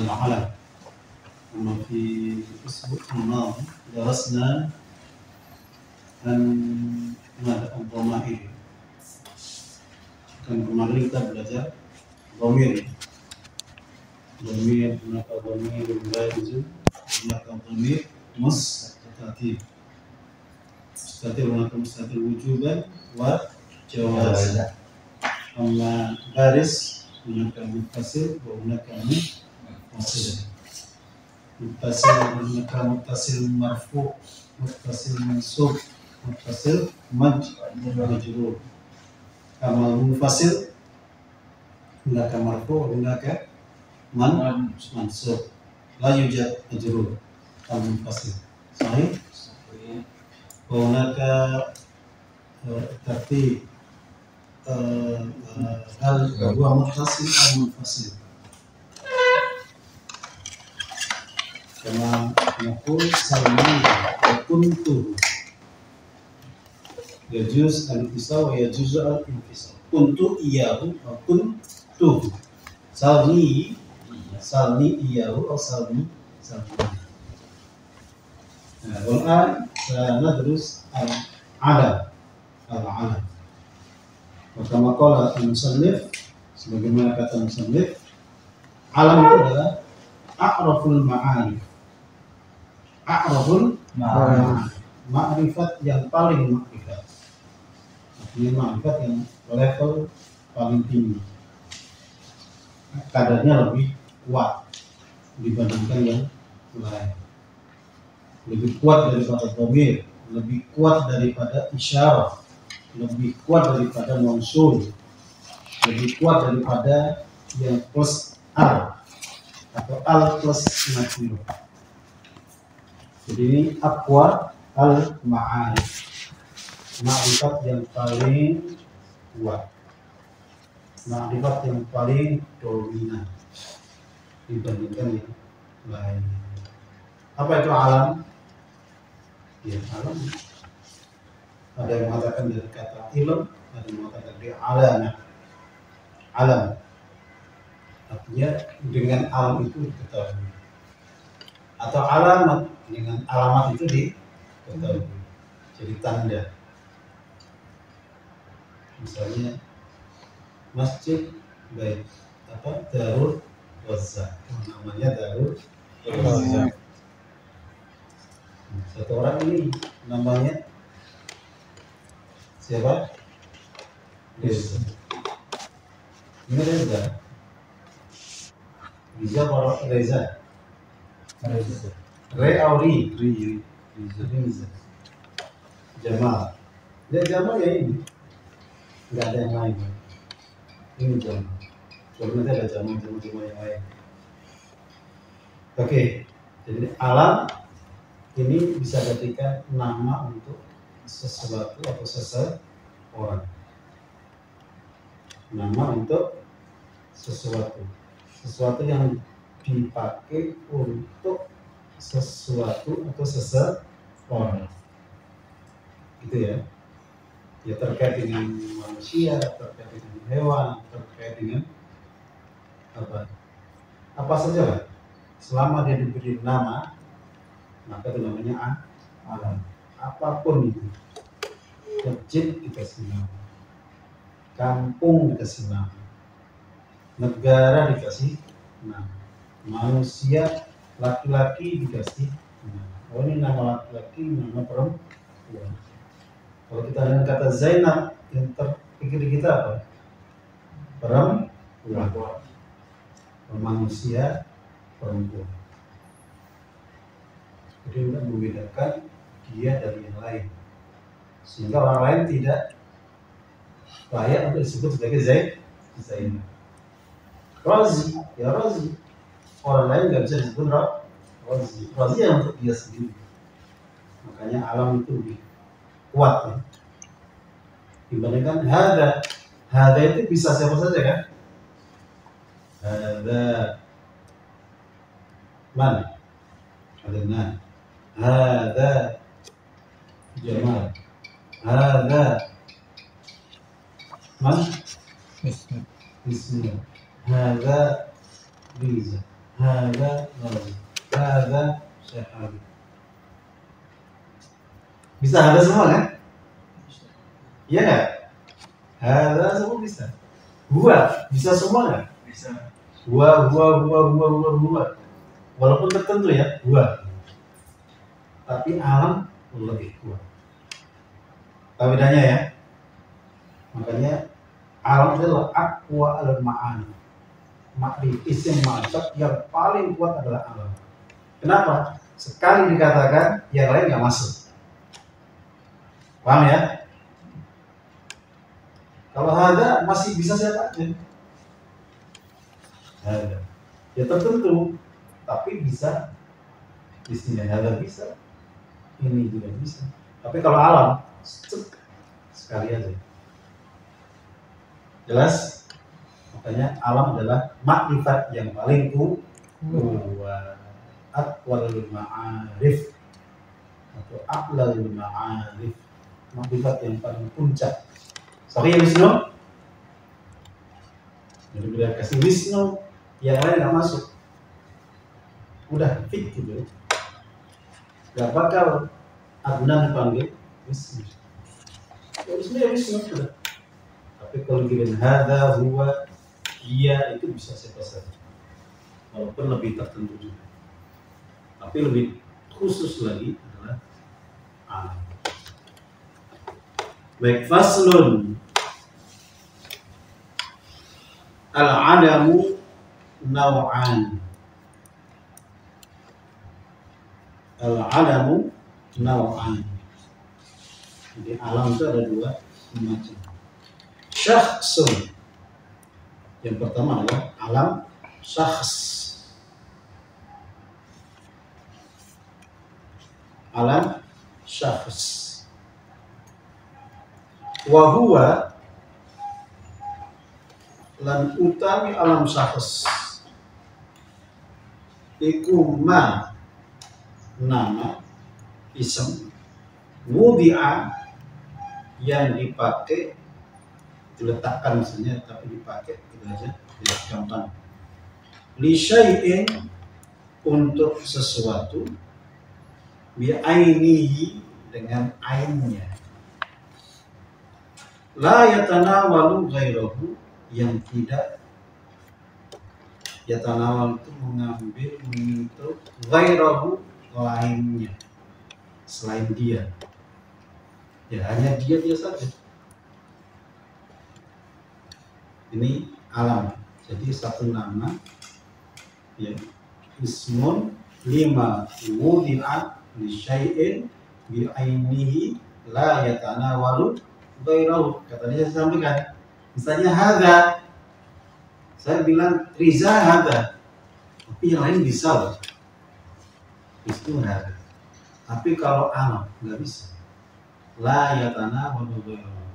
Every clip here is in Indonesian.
العلم. أما في الأسبوع الماضي درسنا عن الضمائر. Kan kemarin kita belajar dhamir. Dhamir, hunaka dhamir barizun, hunaka dhamir mustatir. Mustatir, hunaka mustatir wujuban wa jawazan. Amma baris, hunaka muttasil wa hunaka munfasil. Muttasil, hunaka muttasil marfu, muttasil mansub, muttasil majrur. Kamal munfasil hunaka marfu hunaka mansub la yujad majrur al munfasil sahih wa hunaka tartib hal huwa muttasil al munfasil kama naqul salman wa kuntu yajuz al-infisal wa yajuz al-infisal. Kuntu iyahu wa kuntu. Salni iyahu wa salni. Nah, والآن سندرس al-alam. Wa kama qala al-musannif, sebagaimana kata musannif, alam itu adalah a'raful ma'arif. A'raful ma'arif. Ma'rifat yang paling ma'rifat. Ini ma'rifat yang level paling tinggi, kadarnya lebih kuat dibandingkan yang lain, lebih kuat daripada dhamir, lebih kuat daripada isyarah, lebih kuat daripada mausul, lebih kuat daripada yang plus al atau al plus nakiro. Jadi ini aqwa al-ma'arif, ma'rifat yang paling kuat, ma'rifat yang paling dominan dibandingkan yang lain. Apa itu alam? Ya, alam ada yang mengatakan dari kata ilm, ada yang mengatakan dari alam. Alam artinya dengan alam itu diketahui, atau alamat dengan alamat itu diketahui, jadi tanda. Misalnya masjid baik Darul Razak, namanya Darul Razak. Satu orang ini namanya siapa? Reza. Ini Reza. Reza. Reza. Jamal. Dia Jamal ya ini. Nggak ada yang lain. Ini Jamal. Soalnya ada Jamal yang lain. Oke. Jadi alam ini bisa dijadikan nama untuk sesuatu atau seseorang. Nama untuk sesuatu. Sesuatu yang dipakai untuk sesuatu atau seseorang. Gitu ya. Ya terkait dengan manusia, terkait dengan hewan, terkait dengan apa saja lah. Selama dia diberi nama, maka itu namanya alam. Apapun itu, masjid dikasih nama, kampung dikasih nama, negara dikasih nama, manusia laki-laki dikasih nama. Oh ini nama laki-laki, nama perempuan. Kalau kita dengan kata Zainab, yang terpikir di kita apa? Perempuan. Manusia, perempuan. Jadi untuk membedakan dia dari yang lain, sehingga orang lain tidak layak untuk disebut sebagai Zainab. Razi, ya Razi. Orang lain nggak bisa disebut Razi. Razi yang untuk dia sendiri. Makanya alam itu lebih kuat ya. Dibandingkan hada itu bisa siapa saja kan? Hada man, adnan, hada Jamal, hada man, Bismillah, hada Riza, Hada Nabi, hada Syekh. Bisa hada semua kan? Iya nggak? Hada semua bisa. Huwa bisa semua nggak? Bisa. Huwa. Walaupun tertentu ya, huwa. Tapi alam lebih kuat. Tahu bedanya ya? Makanya alam adalah aqwa al-ma'ani. Isim ma'rifat yang paling kuat adalah alam. Kenapa? Sekali dikatakan, yang lain nggak masuk. Paham ya? Kalau hada masih bisa siapa aja. Hada. Ya tertentu, tapi bisa di sini hada bisa, ini juga bisa. Tapi kalau alam, sekali aja. Jelas? Makanya alam adalah makrifat yang paling kuat. Aqwal ma'arif atau aqlal ma'arif, makrifat yang paling puncak. Sorry ya Wisnu. Jadi bila kasih Wisnu, yang lain nggak masuk. Udah fit gitu. Gak bakal Adnan dipanggil Wisnu. Ya Wisnu ya Wisnu sudah. Tapi kalau given hada, huwa, dia itu bisa siapa saja. Walaupun lebih tertentu juga. Tapi lebih khusus lagi adalah alam. Baik, faslun. Al-adamu naw'an. Al-adamu naw'an. Jadi alam itu ada dua macam. Syakhsun. Yang pertama adalah alam syakhs. Alam syakhs. Wa huwa lan utami alam syakhs iku ma nama ism wudi'a yang dipakai diletakkan misalnya, tapi dipakai gitu aja, tidak gampang. Li syai'in untuk sesuatu, bi ainihi dengan ainnya. La yatanawalu ghairahu yang tidak yatanawal itu mengambil menyentuh ghairahu lainnya selain dia. Ya hanya dia saja. Ini alam. Jadi satu nama ya ismun lima wudi'at li syai'in bi ainihi la yatanawalu ghairahu. Katanya saya sampaikan. Misalnya hadza. Saya bilang Riza hadza. Tapi yang lain bisa loh. Itu hadza. Tapi kalau alam nggak bisa. La yatanawalu ghairahu.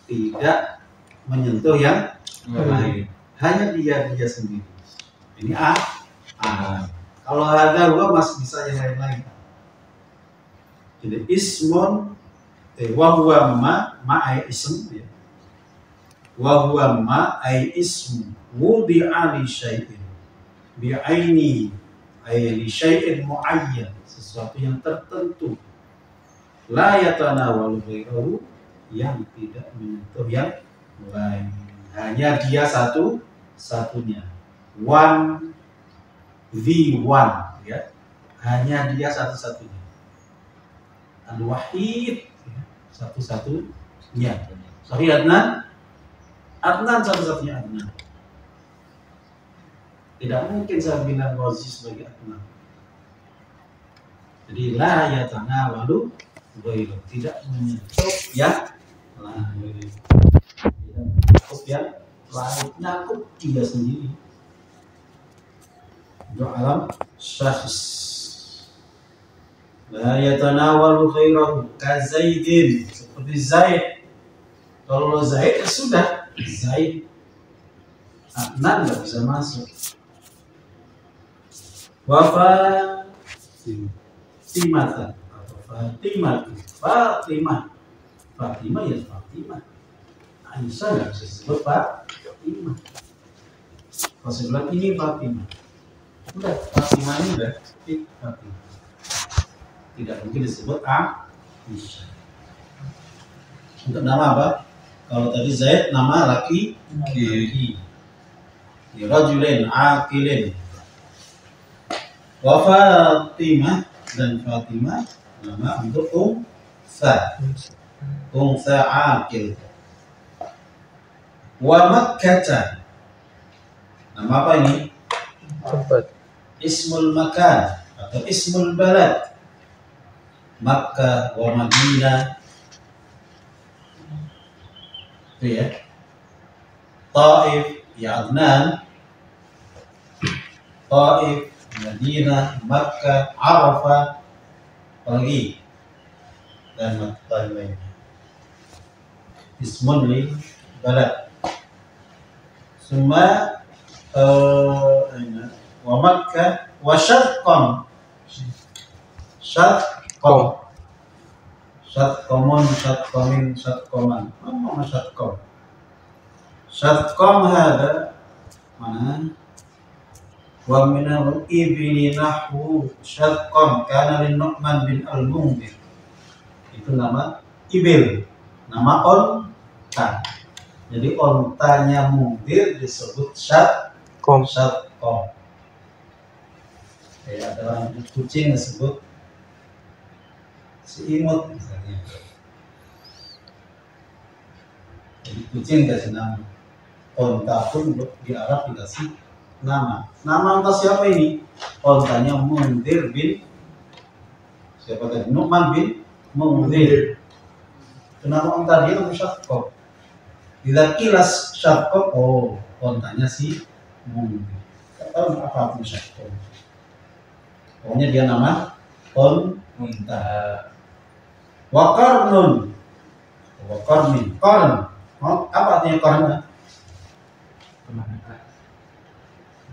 Tidak menyentuh yang lain, hanya dia sendiri. Ini kalau ada gua masih bisa yang lain-lain. Jadi ismun wa huwa ma ay ism ya. Wa huwa ma ay ism wudi'a li syai'in bi aini ay li syai'in muayyan, sesuatu yang tertentu. La yatanawalu ghairahu, yang tidak menyentuh yang lain, hanya dia satunya. One ya, hanya dia satu-satunya. Al-wahid ya, satu-satunya. Sorry Adnan satu-satunya Adnan. Tidak mungkin saya bilang Ghazi sebagai Adnan. Jadi la yatanawalu ghairu, tidak menyentuh yang lain. Yang lain nyakup dia sendiri. Itu alam syakhs. La yatanawalu ghairahu ka Zaidin, seperti Zaid. Kalau Zaid ya sudah Zaid. Adnan nggak bisa masuk. Fatimah atau Fatimah ya Fatimah. Aisyah nggak bisa disebut Fatimah. Kalau saya bilang ini Fatimah, Udah, Fatimah ini udah Fatimah. Tidak mungkin disebut Aisyah. Untuk nama apa? Kalau tadi Zaid nama laki. Rajulin aqilin. Wa Fatimah, dan Fatimah nama untuk unsa aqil. Wa Makkah, nama apa ini? Tempat. Ismul makan atau ismul balad. Makkah wa Madinah. Itu ya. Taif, ya Adnan. Taif, Madinah, Makkah, Arafah, lagi dan Makkah lainnya. Ismun li balad. Semua wa Makkah wa Syarqam. Syarqam. Syarqamun, Syarqamin, Syarqaman. Apa Syarqam? Syarqam hada mana? Wa minal ibni nahwu Syarqam kana lin Nu'man bin al-Munzir. Itu nama ibil, nama onta. Jadi ontanya Munzir disebut Syarqam. Ya, ada kucing disebut si imut misalnya. Jadi kucing kasih nama. Onta pun di Arab dikasih nama. Nama onta siapa ini? Ontanya Munzir bin siapa tadi? Nu'man bin Munzir. Itu nama onta dia nama Syarqam. Bila kilas Syarqam, oh ontanya si Munzir. Tak tahu apa pun Syarqam. Pokoknya dia nama onta. Wa qarnun. Wa qarnin. Qarn. Apa artinya qarn?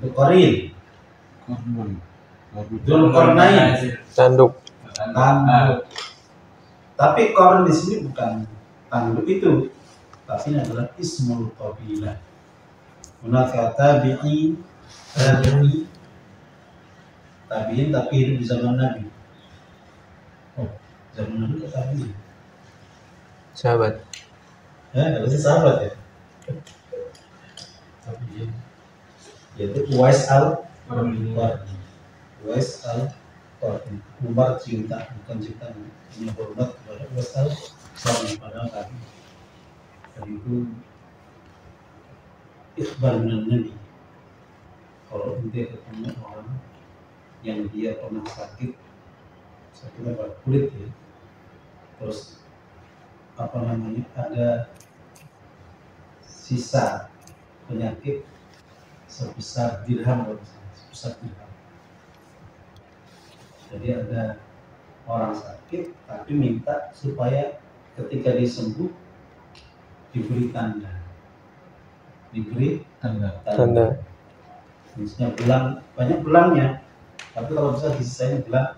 Qarin. Dzulqarnain. Tanduk. Tanduk. Tapi qarn di sini bukan tanduk itu, tapi ini adalah ismul qabilah. Hunaka tabi'in, tabi'in tapi hidup di zaman Nabi. Oh, zaman Nabi itu tabi'in. Sahabat. Ya, harusnya sahabat ya. Tabi'in. Yaitu Uwais al-Qarni. Uwais al-Qarni. Umar cinta, bukan cinta, punya hormat kepada Uwais al-Qarni. Padahal tadi itu ikhbar minan Nabi. Kalau dia ketemu orang yang dia pernah sakit apa kulit ya, terus apa namanya ada sisa penyakit sebesar dirham, sebesar dirham. Jadi ada orang sakit tapi minta supaya ketika disembuh diberi tanda, tanda. Misalnya belang, banyak belangnya, tapi kalau bisa disisain belang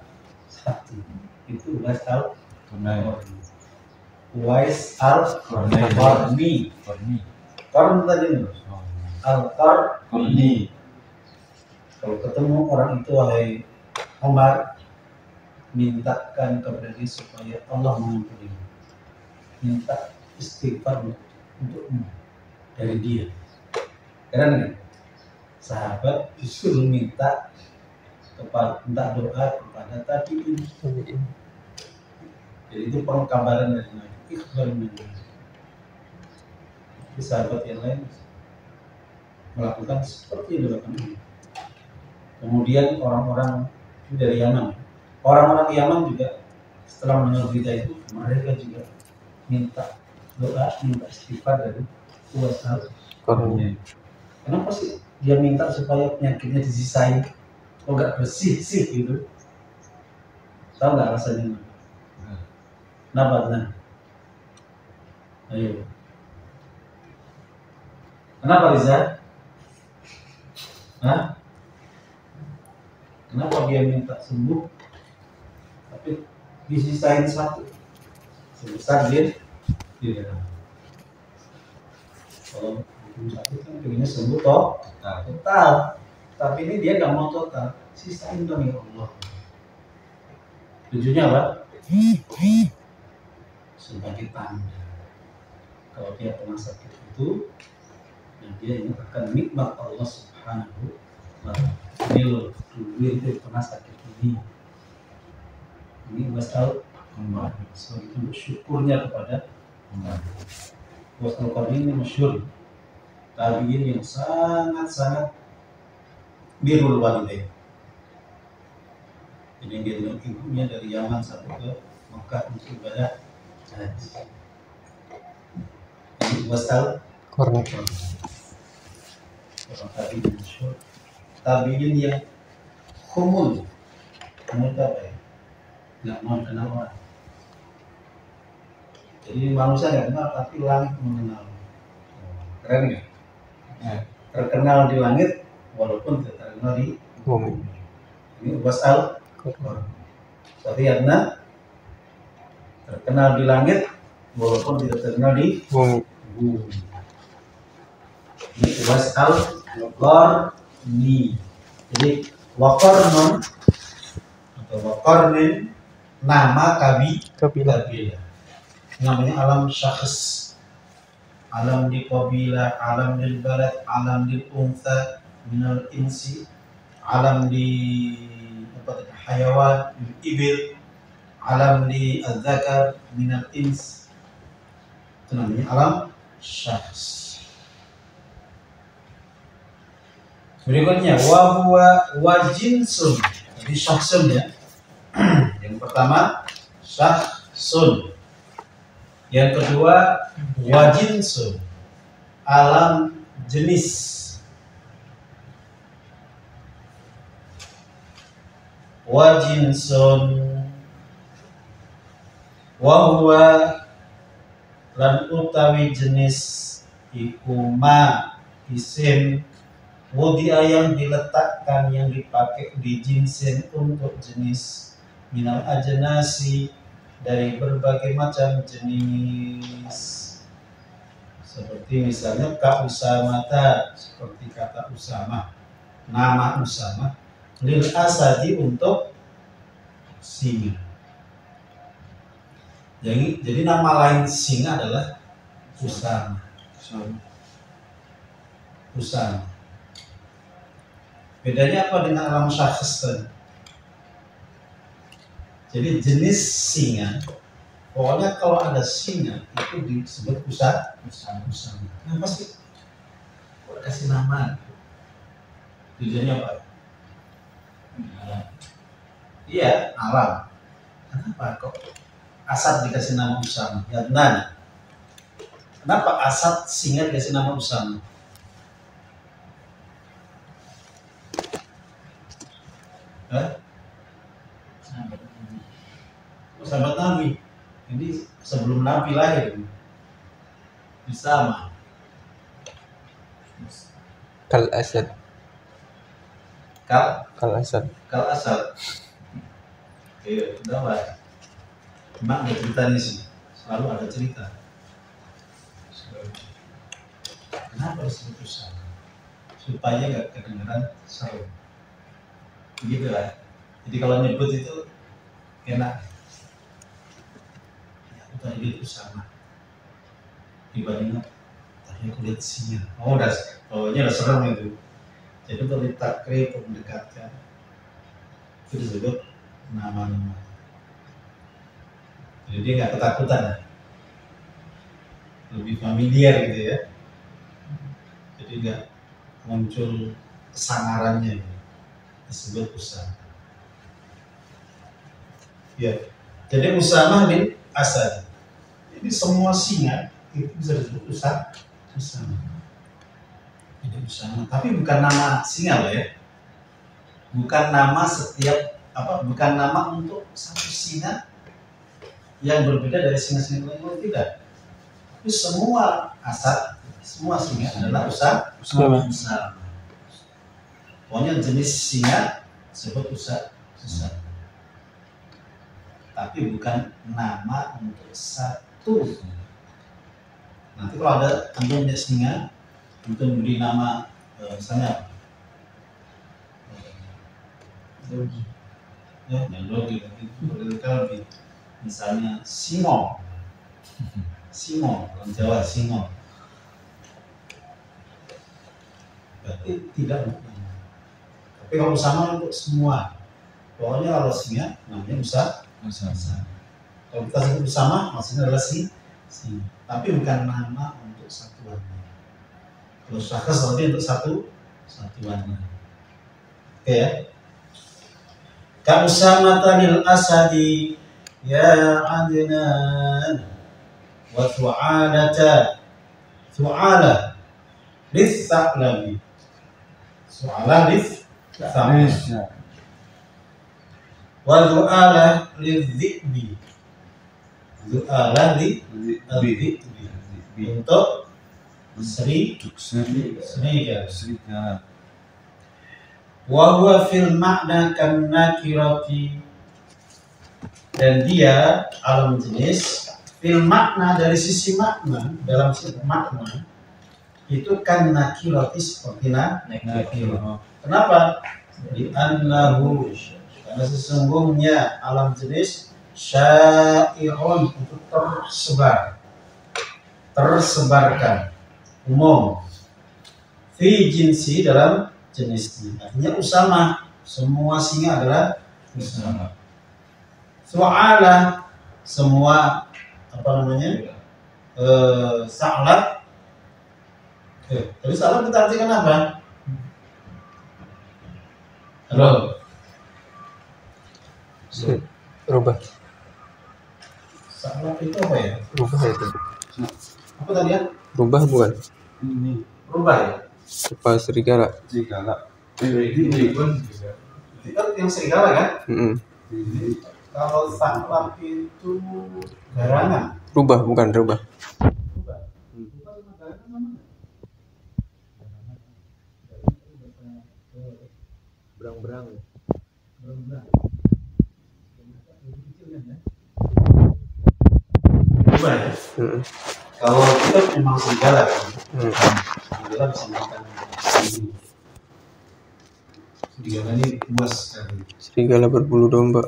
satu. Itu Uwais al-Qarni. Uwais al-Qarni. Qarn tadi nih. Al-Qarni. Kalau ketemu orang itu, wahai Umar, mintakan kepada dia supaya Allah mengampuni. Minta istighfar untukmu dari dia. Keren kan? Sahabat disuruh minta doa kepada tabi'in. Jadi itu pengkabaran dari Nabi. Ikhbar minna. Tapi sahabat yang lain melakukan seperti yang dilakukan ini. Kemudian orang-orang dari Yaman, orang-orang Yaman juga setelah mendengar berita itu, mereka juga minta doa, minta istighfar dari Uwais al-Qarni. Kenapa sih dia minta supaya penyakitnya disisain? Kok nggak bersih sih gitu? Tahu nggak rasanya? Kenapa? Nah, ayo. Kenapa Riza? Hah? Kenapa dia minta sembuh tapi disisain satu sebesar dia? Kalau sakit kan pengennya sembuh total. tapi ini dia nggak mau total, sisain dong ya Allah. Tujuannya apa? Sebagai tanda kalau dia pernah sakit itu, dan dia ingat akan nikmat Allah Subhanahu wa Ta'ala. Ini loh, dulu itu pernah sakit ini wasal Allah, sebagai bentuk syukurnya kepada Allah. Wasal Qarni ini masyhur tabiin yang sangat birrul walidain. Jadi dia dengan ibunya dari Yaman sampai ke Mekah untuk ibadah haji. Ini wasal Qarni. Orang tabiin masyhur, tabiin yang humul apa ya? Nggak mau kenal orang. Jadi manusia nggak kenal, tapi langit mengenal. Keren nggak? Nah, terkenal di langit walaupun tidak terkenal di Bumi. ini wasal. Tapi Adnan terkenal di langit walaupun tidak terkenal di Bumi. bumi. Ini wasal Qarni. Jadi Waqarnun atau Waqarnin nama Kabilah. namanya alam syakhs, alam di qabilah, alam di balad, alam di unsa minal insi, alam di hayawan ibil, alam di adzakar minal ins, itu namanya alam syakhs. Berikutnya wa jinsun, jadi syakhsun ya. Yang pertama syakhsun, yang kedua wajinsun, alam jenis. Wajinsun wahuwa lan utawi jenis iku ma isim wudia yang diletakkan, yang dipakai di jinsin untuk jenis minal ajnasi dari berbagai macam jenis, seperti misalnya ka usamata, seperti kata Usamah, nama Usamah, lil asadi untuk singa. Jadi nama lain singa adalah Usamah. Usamah. Bedanya apa dengan alam syakhs tadi? Jadi jenis singa, pokoknya kalau ada singa itu disebut Usamah. Kenapa sih? Kok kasih nama? Tujuannya apa? Iya, alam. Kenapa kok Asad dikasih nama Usamah? Ya benar. Kenapa Asad singa dikasih nama Usamah? Sahabat Nabi. Ini sebelum Nabi lahir. Usamah. Kal Asad. Kal Asad. Iya, dapat. Cuma ada ceritanya sih. Selalu ada cerita. Kenapa disebut Usamah? Supaya nggak kedengeran seru. Begitu lah. Jadi kalau nyebut itu enak. Ya, aku tadi lihat Usamah. Dibandingkan tadi aku lihat singa. Oh, ini udah serem itu. Jadi untuk ditakrib, untuk mendekatkan, itu disebut nama-nama. Jadi dia nggak ketakutan, lebih familiar gitu ya. Jadi nggak muncul kesangarannya, disebut Usamah. Ya, jadi Usamah bin Asad. Jadi semua singa itu bisa disebut Usamah. Jadi Usamah, tapi bukan nama singa loh ya. Bukan nama bukan nama untuk satu singa yang berbeda dari singa-singa lain, tidak. Tapi semua Asad, semua singa adalah Usamah. Pokoknya jenis singa disebut Usamah. Tapi bukan nama untuk satu. Nanti kalau ada antum punya singa, antum beri nama misalnya Ya, yang logi itu kalbi. Misalnya singo, orang Jawa singo. Berarti tidak maknanya. Tapi kalau sama untuk semua. Pokoknya kalau singa namanya usah. Kalau kita sebut bersama maksudnya adalah singa. Tapi bukan nama untuk satuannya. Kalau syakhs berarti untuk satuannya. Oke ya. Ka usamatanil asadi ya adnan wa thu'ala lis-sa'labi. Su'ala lis-sa'labi. Wa dhu'ala lidh-dhi'bi. Dhu'ala lidh-dhi'bi. Untuk serigala. Wa huwa fil makna kan nakirati. Dan dia alam jenis fil makna dari sisi makna, dalam sisi makna itu kan nakirati seperti nakirah. Kenapa? Di annahu, karena sesungguhnya alam jenis syai'un itu tersebarkan umum fi jinsi dalam jenisnya. Artinya usama, semua singa adalah usama. Su'ala, semua sa'lat. Tapi sa'lat kita artikan apa? Halo. Rubah. Sa'lat itu apa ya? Rubah itu. Apa tadi ya? Rubah bukan? Ini. Rubah ya? Apa serigala? Ini pun juga. Itu kan yang serigala kan? Kalau sa'lat itu garangan. Rubah bukan rubah. Berang-berang. Rubah ya? Kalau kita memang serigala kan? Serigala bisa makan ini. Serigala ini puas sekali. Serigala berbulu domba.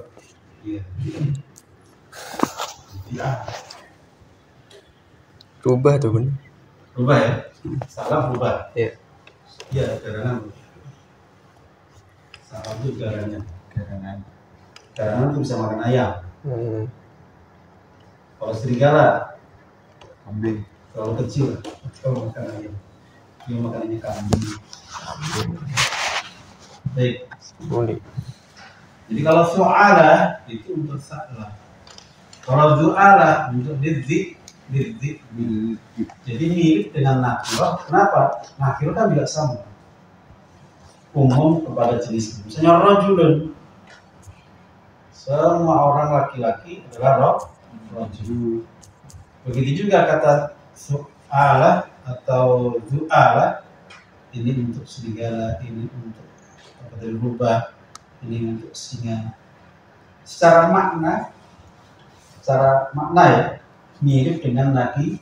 Iya. Rubah tuh benar. Rubah ya? Salah rubah. Iya. Iya, garangan. Salah itu garangan. Garangan itu bisa makan ayam. Kalau serigala, kambing. Kalau kecil, kalau makan ayam. Dia makanannya kambing. Baik. Boleh. Jadi kalau su'ala itu untuk sa'la. Kalau du'ala untuk lidhi. Jadi mirip dengan nakirah. Kenapa? Nakirah kan tidak sama. Umum kepada jenis. Misalnya rajulun. Semua orang laki-laki adalah rajul. Begitu juga kata su'ala atau du'ala. Ini untuk serigala, ini untuk rubah, ini untuk singa. Secara makna ya mirip dengan nakir.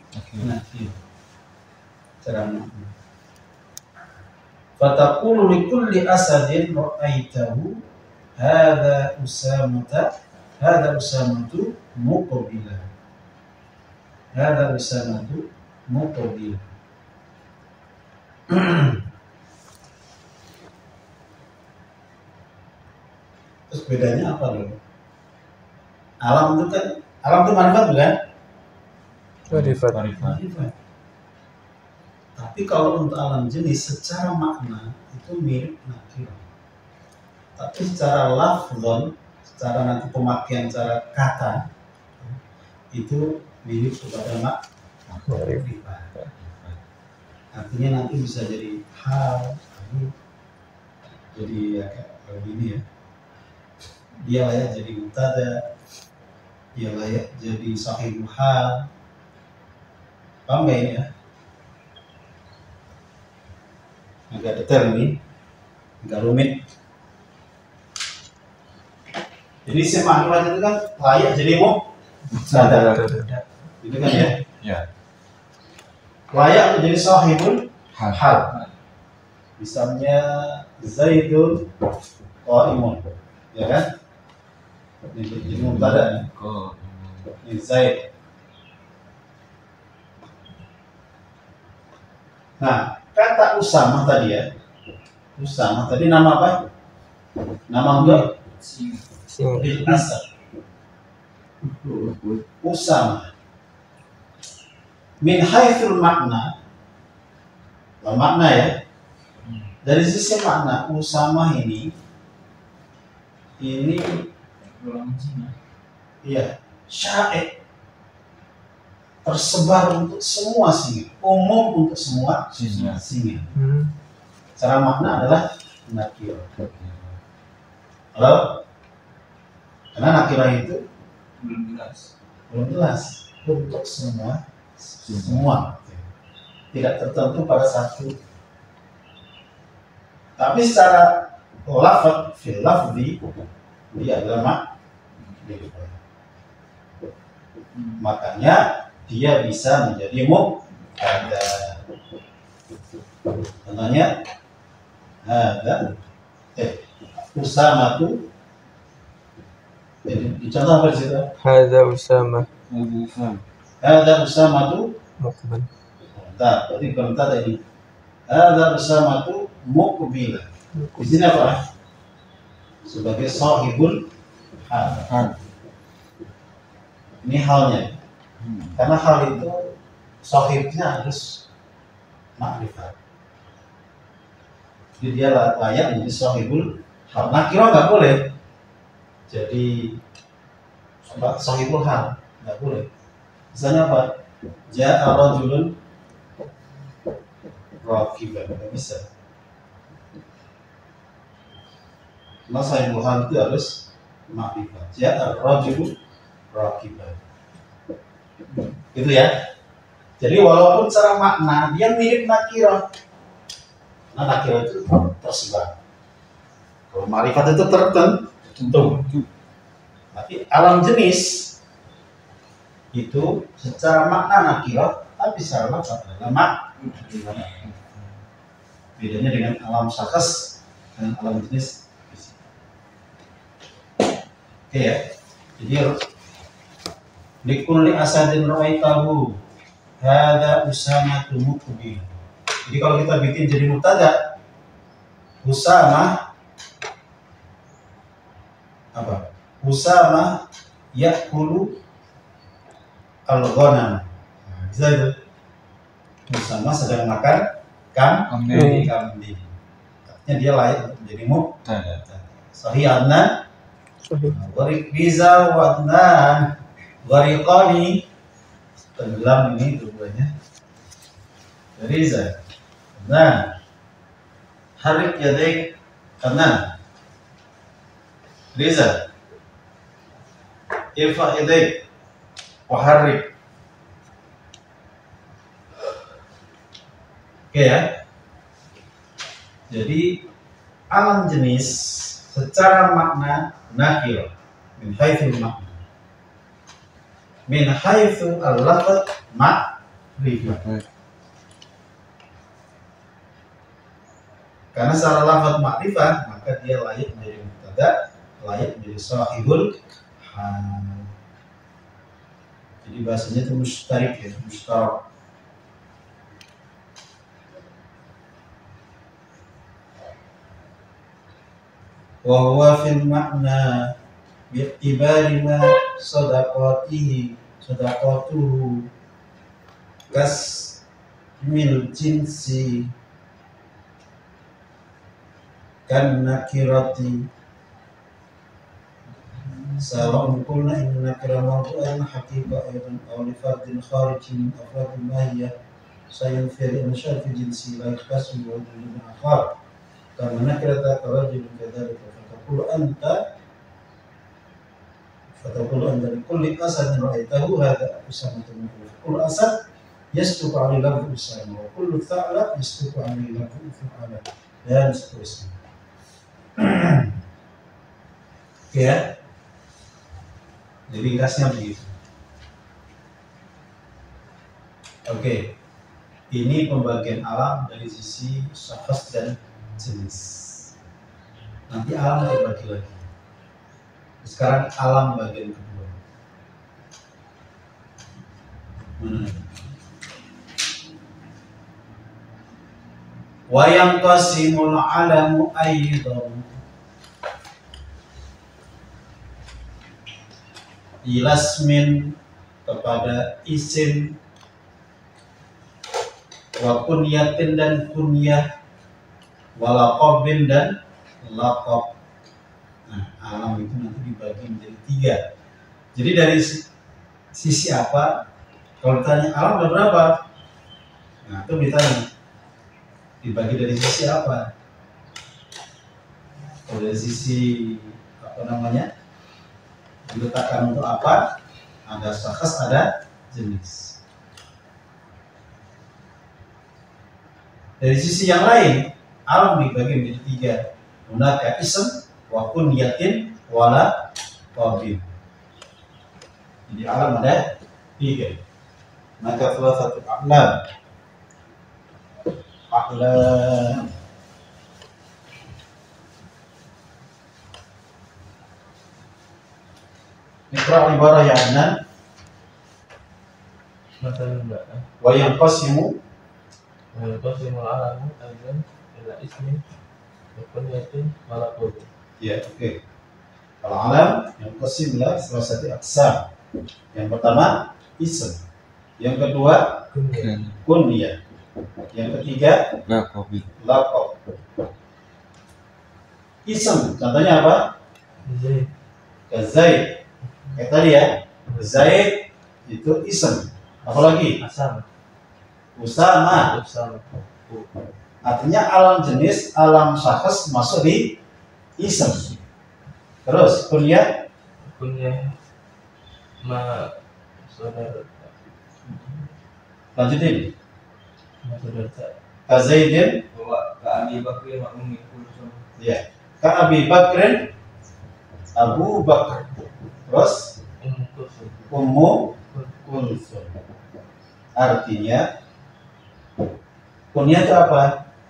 Secara makna. Fataqulu likulli asadin ra'aitahu hadza usamatu muqbila. Terus bedanya apa dong? Alam itu manfaat bukan? Manfaat. Tapi kalau untuk alam jenis secara makna itu mirip nakirah. Tapi secara lafzon, secara nanti pemakaian cara kata itu mirip kepada makrifat. Artinya nanti bisa jadi hal, jadi ya kayak begini ya. Dia layak jadi mubtada, dia layak jadi sahihul hal. Paham gak ini ya? Agak detail ini, agak rumit. Jadi semakna itu kan layak jadi mubtada. Itu kan ya? Ya. Layak menjadi sahihul hal. Misalnya Zaidun qaimun. ya kan? Ini mubtada, ini Zaid. Nah, kata Usamah tadi ya, Usamah tadi nama apa? Nama untuk asal. Usamah. Min haitsul makna, makna ya. Dari sisi makna Usamah ini iya, syair tersebar untuk semua singa, umum untuk semua singa. Cara makna adalah nakirah. Halo? Karena nakirah itu belum jelas untuk semua, tidak tertentu pada satu. Tapi secara lafaz, fil lafzi, dia adalah makanya dia bisa menjadi mubtada. Contohnya ada Usamatu. Jadi dicontoh apa di situ? Hadza Usamah Ada Usamatu Muqbil. Bentar, berarti bentar tadi. Ada Usamatu Muqbil. Di sini apa? Sebagai sahibul hal. Ini halnya. Karena hal itu sahibnya harus makrifat. Jadi dia layak menjadi sahibul hal. Nakirah nggak boleh. Jadi sahibul hal nggak boleh. Misalnya apa? Ja'a rajulun rakiban, nggak bisa. Karena sahibul hal itu harus makrifat. Ja'a rajulun rakiban. Gitu ya. Jadi walaupun secara makna dia mirip nakirah. Nah, nakirah itu tersebar. Kalau makrifat itu tertentu. Tapi alam jenis itu secara makna nakirah, tapi secara lafaz adalah makrifat. Bedanya dengan alam syakhs dan alam jenis. Oke ya. Jadi likulli asadin ra'aitahu hadza Usamatu Muqbil. Jadi kalau kita bikin jadi mubtada, Usamah apa? Usamah ya'kulu al-ghanam. Nah, bisa itu. Usamah sedang makan kambing. Artinya dia layak untuk menjadi mubtada. Sahih adnan. Riza wa adnan. Wariqani. Tenggelam ini dua-duanya. Riza. Adnan. Harik yadaik kanan. Riza. Irfa yadaik. Waharik. Oke ya. Jadi alam jenis secara makna nakir min haitsul makna. Min haitsu al-lafz ma'rifah. Karena secara lafaz ma'rifah maka dia layak menjadi mubtada, layak menjadi sahibul hal. Jadi bahasanya itu mustarik ya, mustarak. Wa huwa fil makna bi'tibari ma sadaqatuhu kas mil jinsi kan nakirati sawa'un qulna inna nakira mawdu'an haqiqa aydan aw li fardin kharijin min afradil mahiyah sayunfir insyar fi jinsi la yaktasu wa dun akhar kama nakirata karajul kadzalika fataqulu anta likulli asadin ra'aitahu hadha Usamatu Muqbil. Kullu asad yasduqu 'ala lafzi Usama wa kullu tha'lab yasduqu 'ala lafzi Fu'ala dan seterusnya. Ya, jadi ringkasnya begitu. Oke, ini pembagian alam dari sisi syakhs dan jenis. Nanti alam terbagi lagi. Sekarang alam bagian kedua. Mana? Wa yanqasimul alamu aidan ilasmin kepada isim, wa kunyatin dan kunyah, wa laqabin dan laqab. Nah, alam itu nanti dibagi menjadi 3. Jadi dari sisi apa? Kalau ditanya alam ada berapa? Nah, itu ditanya dibagi dari sisi apa? Kalau dari sisi apa namanya? Diletakkan untuk apa? Ada syakhs, ada jenis. Dari sisi yang lain, alam dibagi menjadi 3. Hunaka ism wa kunyatin wala qabin. Jadi alam ada 3. Maka salah satu a'lam. Iqra' ibarah ya Adnan. مثلا بقى Wa yanqasimu وينقسم العلم أيضا إلى اسم وكنية ولقب. ya, oke. Kalau alam yang qasimlah salah satu aqsam. Yang pertama ism, yang kedua كنية. kunyah, yang ketiga Laqab. laqab. Ism contohnya apa? زيد. Zaid. Kayak tadi ya, Zaid itu ism. Apalagi أسامة. Usama. أسامة. Artinya alam jenis, alam syakhs masuk di ism. Terus kunyah كنية ما صدر lanjutin. ما صدر Zaidin كأبي بكر وأم كلثوم. ya. Ka Abi Bakrin Abu Bakar. Terus أم كلثوم. Ummu Kulsum. Artinya kunyah itu apa?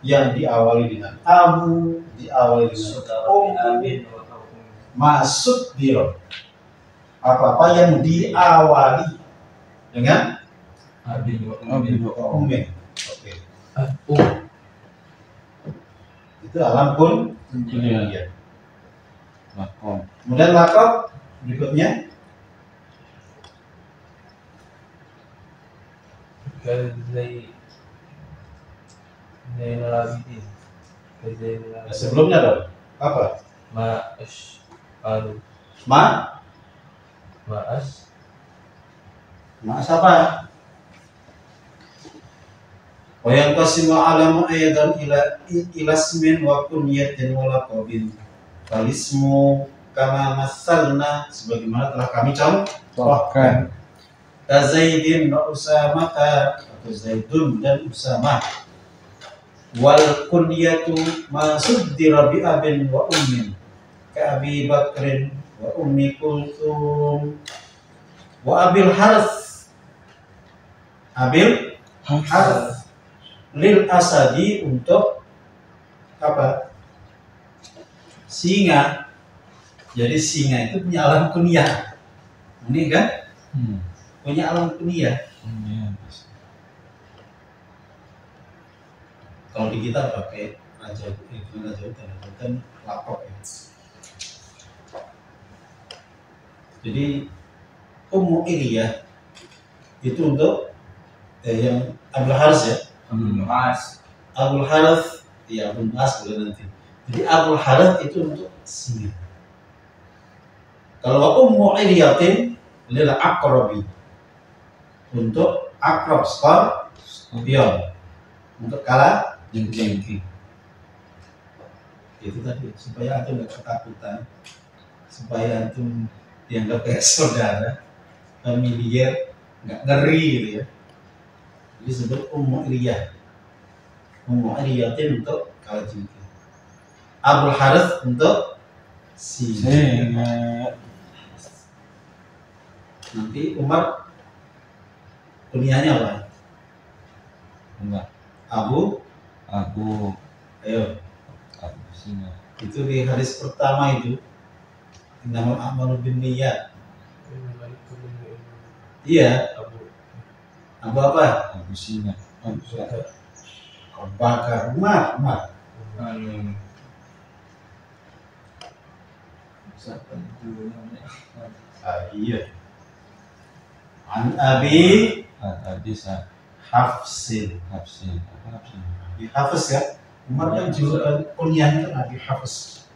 Yang diawali dengan Abu, diawali dengan masuk biro. Apa-apa yang diawali dengan أبي ummi. Oke. أم. Itu alam kunyah. Laqab. Kemudian laqab berikutnya كزي زين العابدين. كزين العابدين. sebelumnya dong. Apa? ما أشعر. Ma ما أش. siapa? Wa yanqasimu alamu aidan ila ismin wa kunyatin wa laqabin. Falismu kama masalna sebagaimana telah kami contohkan. Zaidin wa Usamata atau Zaidun dan Usamah. Wal kunyatu ma suddira bi abin wa ummin ka Abi Bakrin wa Ummi Kulthum wa Abil Harth. Abil Harth lil asadi untuk apa? Singa. Jadi singa itu punya alam kunyah. Ini kan? Punya alam kunyah. Kalau di kita pakai raja hutan lapor ya. Jadi Ummu Iliyah itu untuk yang Abul Harith ya. Abul Harith ya, Abul Mas boleh nanti. Jadi Abul Harith itu untuk singa. Kalau Ummu Iliyatin lil aqrabi untuk akrab skorpion, untuk kala jengking. Itu tadi supaya antum nggak ketakutan, supaya antum dianggap kayak saudara, familiar, nggak ngeri gitu ya. Jadi disebut Ummu Iliyah. Ummu Iliyatin untuk kala jengking. Abul Harith untuk singa. Nanti Umar kunyahnya apa? Enggak. Abu. Abu Ayo. Singa. Itu di hadis pertama itu Innamal a'malu binniyat. Innamal kullu imri'in Iya, Abu Abu apa? Abu Sina. Bakar. Abu Bakar. Umar. Anu. Siapa itu namanya? Iya. An Abi Hadis Hafsin. Hafsin. Apa Hafsin? Abi Hafs ya. Umar kan julukan kunyahnya kan Abi Hafs.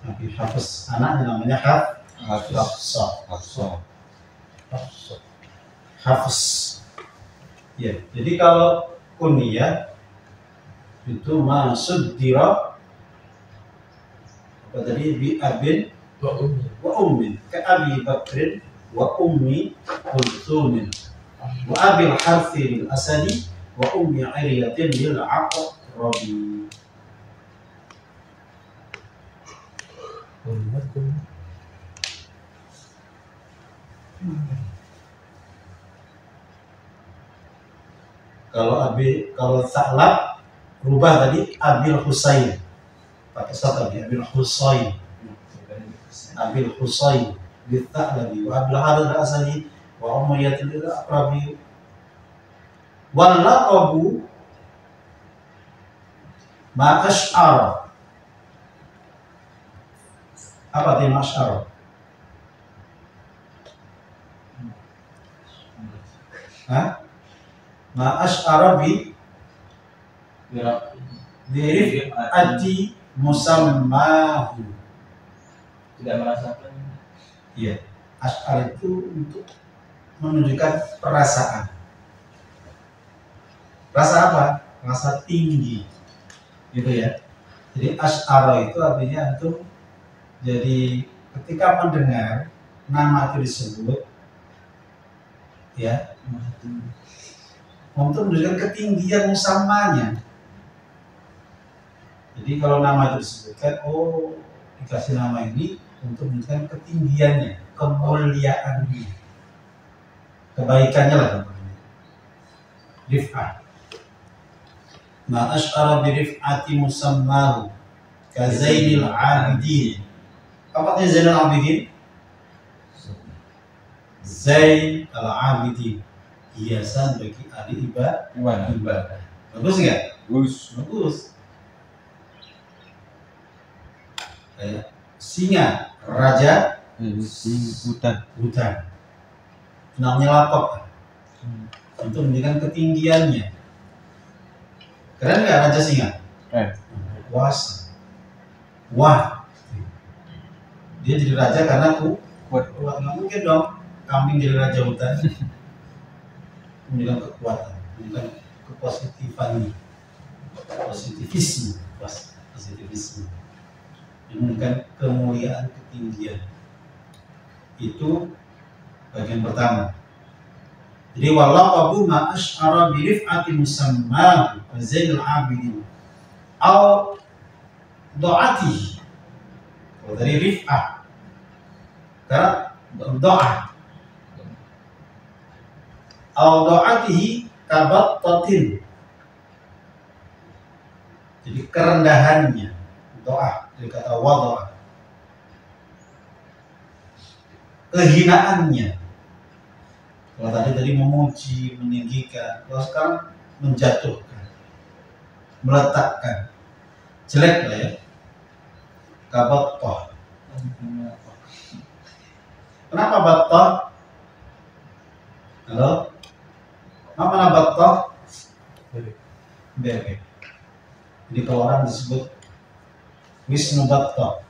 Abi Hafs. Anaknya namanya Hafsah. Hafsah. Hafs. Ya, jadi kalau kunyah itu masuddira apa tadi bi abin Wa ummi. wa ummin ka Abi Bakrin wa ummi Kulthumin wa abil harthi bil asadi wa ummi Ariyatin bil aqrabi. Ummakum. Kalau Sa'lab rubah tadi Abil Husain pakai satu tadi Abil Husain Bita'labi wa Abil Harith al-Asadi wa Umayyatil Aqrabi wal laqabu ma ash'ara. Apa arti ma ash'ara? Ma ash'ara bi rif'ati musammahu. Tidak merasakan. Iya, ash'ar itu untuk menunjukkan perasaan. Rasa apa? Rasa tinggi, gitu ya. Jadi ash'ar itu artinya itu jadi ketika mendengar nama itu disebut, ya, untuk menunjukkan ketinggian musammanya. Jadi kalau nama itu disebutkan, oh dikasih nama ini untuk menunjukkan ketinggiannya, kemuliaannya, kebaikannya lah namanya. Rif'ah. Ma asy'ara bi rif'ati musammahu ka Zainil Abidin. Apa artinya Zainul Abidin? Zain al-Abidin, hiasan bagi ahli ibadah. Bagus nggak? Bagus. Kayak singa, raja, hutan. Namanya lapok untuk menunjukkan ketinggiannya. Keren nggak raja singa? Kuasa. Wah, dia jadi raja karena kuat. Nggak mungkin dong kambing jadi raja hutan. Menunjukkan kekuatan, menunjukkan kepositifan, positivisme. Menunjukkan kemuliaan, ketinggian. Itu bagian pertama. Jadi walaqabu ma asy'ara bi rif'ati musammahu wa Zainul Abidin au do'ati. Kalau dari rif'ah karena doa au do'atihi kabattatin, jadi kerendahannya. Doa dari kata wadah, kehinaannya. Kalau tadi memuji, meninggikan, kalau sekarang menjatuhkan, meletakkan, jelek lah ya. Kabattah. Kenapa battah? Halo? Apa nama battah? Bebek. Jadi kalau orang disebut Wisnu Battah,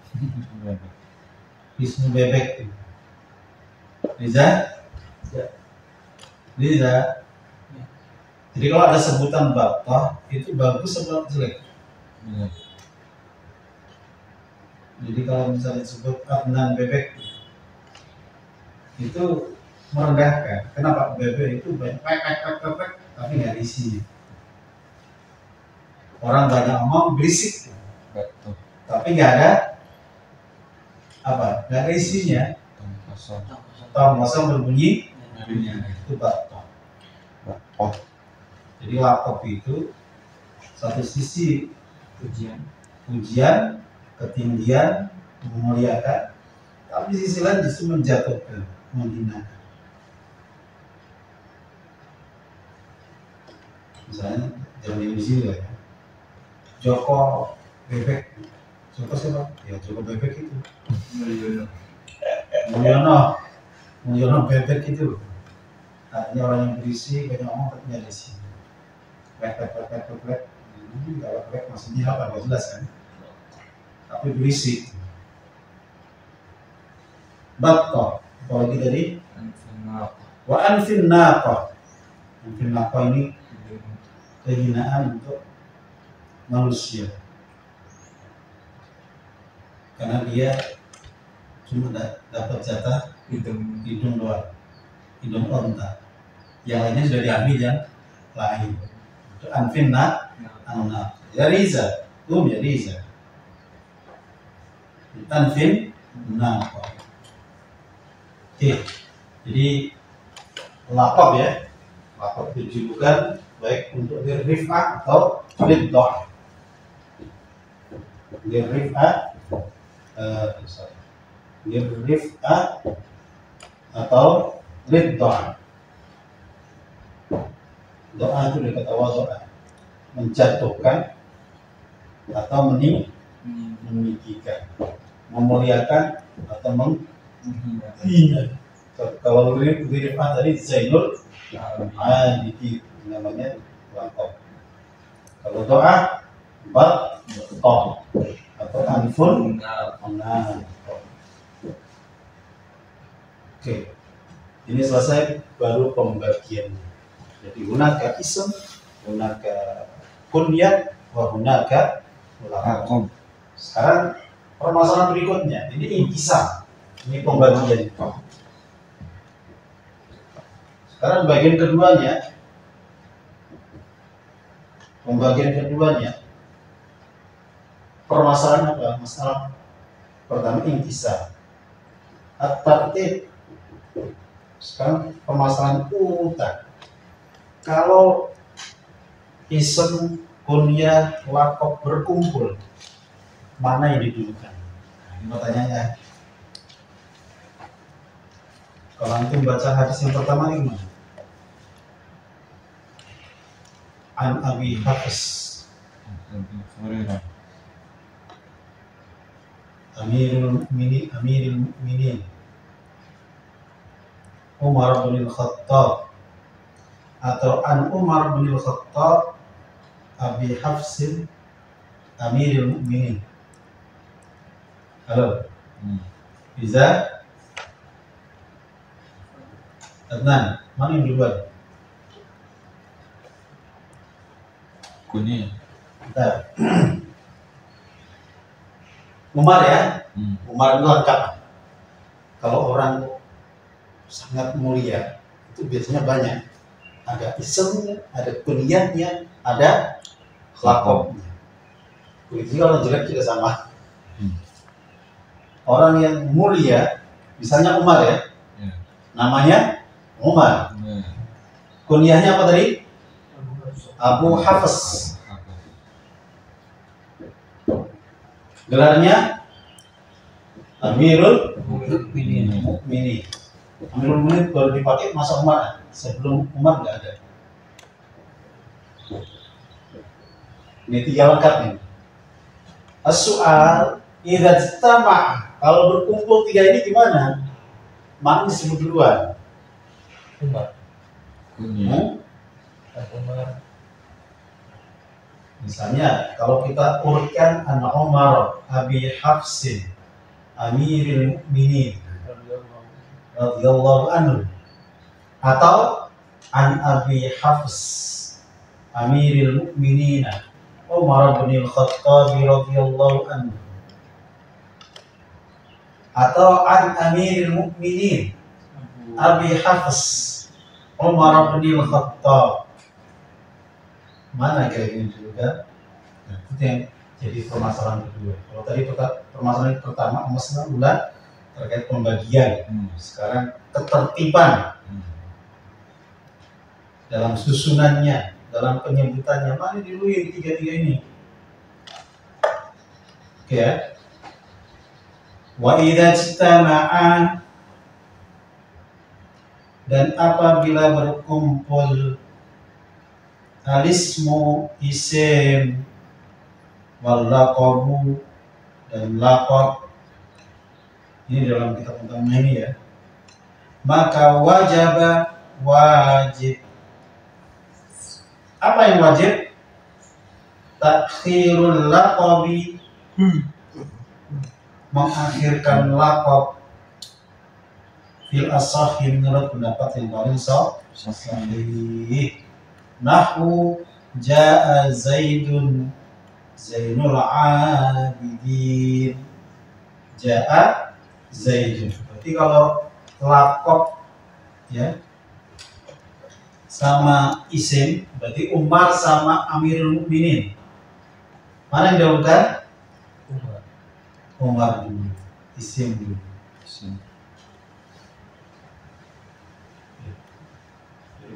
Wisnu bebek. Liza? Jadi kalau ada sebutan Battah itu bagus atau jelek? Jadi kalau misalnya disebut Adnan bebek itu merendahkan. Kenapa? Bebek itu banyak pek tapi nggak isi. Orang banyak ngomong berisik, tapi nggak ada apa? Nggak ada isinya. Tong kosong berbunyi, itu battah. Jadi laptop itu satu sisi pujian, ketinggian, memuliakan, tapi di sisi lain justru menjatuhkan, menghinakan. Misalnya jangan diuji ya. Joko Bebek, Joko siapa? Ya Joko Bebek itu. Mulyono Bebek itu. Artinya orang yang berisi, banyak ngomong tapi nggak diisi. Pek. Kalau pek maksudnya apa? Nggak jelas kan? Tapi berisi. Batkah, apalagi tadi? Wa anfin naqah. Anfin naqah ini kehinaan untuk manusia. Karena dia cuma dapat jatah hidung doang, hidung onta. Yang lainnya sudah diambil yang lain. Itu anfin naqah. Ya Riza, ya Riza. Anfin naqah. Oke, jadi lakop ya, lakop dijulukan baik untuk dirifah atau liddah. Dirifah, dirifah atau liddah. Doa itu dari kata wadoa, menjatuhkan atau meninggikan, memuliakan atau menghina. Kalau dirifah tadi Zainul Abidin namanya lakop. Kalau doa Batkah atau anfun naqah. Oke, ini selesai baru pembagian. Jadi hunaka ism, hunaka kunyah, wa hunaka laqab. Sekarang permasalahan berikutnya, ini intisab. Ini pembagian. Sekarang bagian keduanya, pembagian keduanya, permasalahan apa? Masalah pertama intisab, at-tartib. Sekarang permasalahan utak. Kalau ism, kunyah, laqab berkumpul, mana yang didulukan? Ini pertanyaannya. Kalau antum baca hadis yang pertama ini gimana? An Abi Hafs Amirul Mukminin Umar bin Khattab, atau an Umar bin Khattab Abi Hafsin Amirul Mukminin. Halo, bisa? Adnan, mana yang duluan? Kunyah. Bentar. Umar ya? Umar itu lengkap. Kalau orang sangat mulia, itu biasanya banyak. Ada isimnya, ada kunyahnya, ada laqabnya. Begitu kalau jelek juga sama. Orang yang mulia, misalnya Umar ya, namanya Umar. Kunyahnya apa tadi? Abu Hafs. Gelarnya Amirul Mukminin. Amirul Mukminin baru dipakai masa Umar. Sebelum Umar nggak ada. Ini tiga lengkap nih. As-su'al idza ijtama', kalau berkumpul tiga ini gimana? Mana disebut duluan? Umar. Kunyah. Umar. Misalnya kalau kita urutkan an Umar Abi Hafsin Amirul Mukminin radhiyallahu anhu, atau an Abi Hafs Amirul Mukminin Umar bin Khattab radhiyallahu anhu, atau an Amirul Mukminin Abi Hafs Umar bin Khattab. Mana kira-kira juga? Nah, itu yang jadi permasalahan kedua. Kalau tadi permasalahan pertama masalah bulan terkait pembagian. Sekarang ketertiban dalam susunannya, dalam penyebutannya, mana dulu yang tiga-tiga ini? Oke ya. Wa idza ijtama'a, dan apabila berkumpul alismu isim wal laqabu dan laqab, ini dalam kitab utama ini ya, maka wajib. Apa yang wajib? Takhirul laqabi, mengakhirkan laqab, fil asahi, menurut pendapat yang paling sahih. Nahwu jaa Zaidun Zainul Abidin. Jaa Zaidun. Berarti kalau laqab ya sama isim, berarti Umar sama Amirul Mukminin. Mana yang dahulukan? Umar dulu, isim dulu.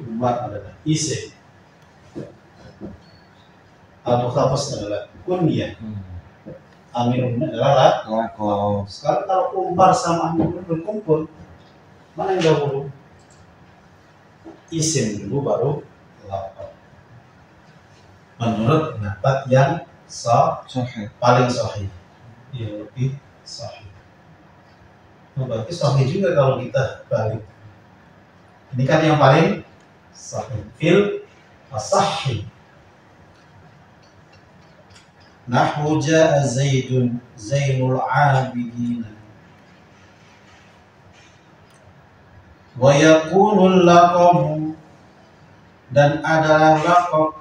Umar adalah isim, Al-Mukhafas adalah kunyah, Amirul Mukminin adalah laqab. Sekarang kalau Umar sama Amirul berkumpul, mana yang dahulu? Isim dulu baru laqab. Menurut pendapat yang paling sahih, yang lebih sahih. Berarti sahih juga kalau kita balik. Ini kan yang paling sahih, fil asahhi. Nahwu jaa Zaidun Zainul Abidin. Wa yakunul laqabu, dan adalah laqab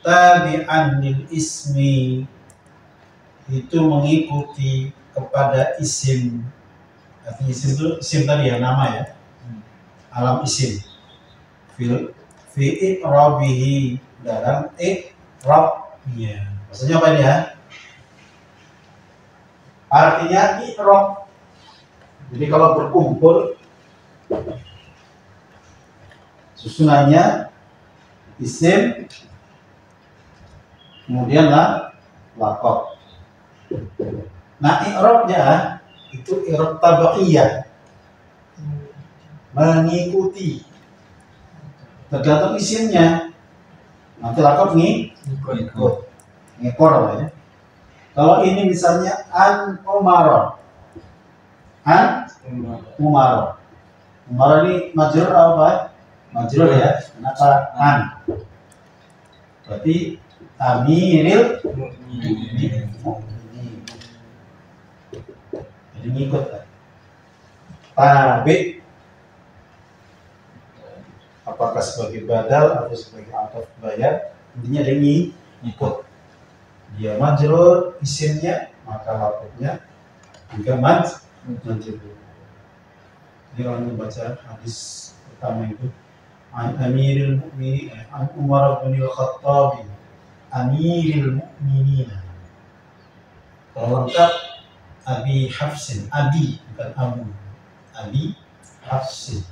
tabi'an lil ismi, itu mengikuti kepada isim. Artinya isim itu isim tadi ya, nama ya, alam isim. Fi i'rabihi, dalam i'rabnya. Maksudnya apa ini ya? Artinya i'rab. Jadi kalau berkumpul susunannya isim kemudian laqab. Nah, i'rabnya itu i'rab tabaiyah, mengikuti, tergantung isimnya. Nanti laqab ngikut, ya. Kalau ini misalnya an Umar, Umar ini majrur apa? Majrur ya. Kenapa an? Berarti Amiril Mukminin. Jadi ngikut kan. Tabi, apakah sebagai badal atau sebagai ataf bayar, intinya dia ngikut. Dia majrur isimnya, maka lafadznya juga majrur. Ini orang yang baca hadis pertama itu, an Amiril Mukminin, an Umar bin Al-Khattab, Amiril Mukminin. Kalau lengkap Abi Hafsin, Abi bukan Abu, Abi Hafsin.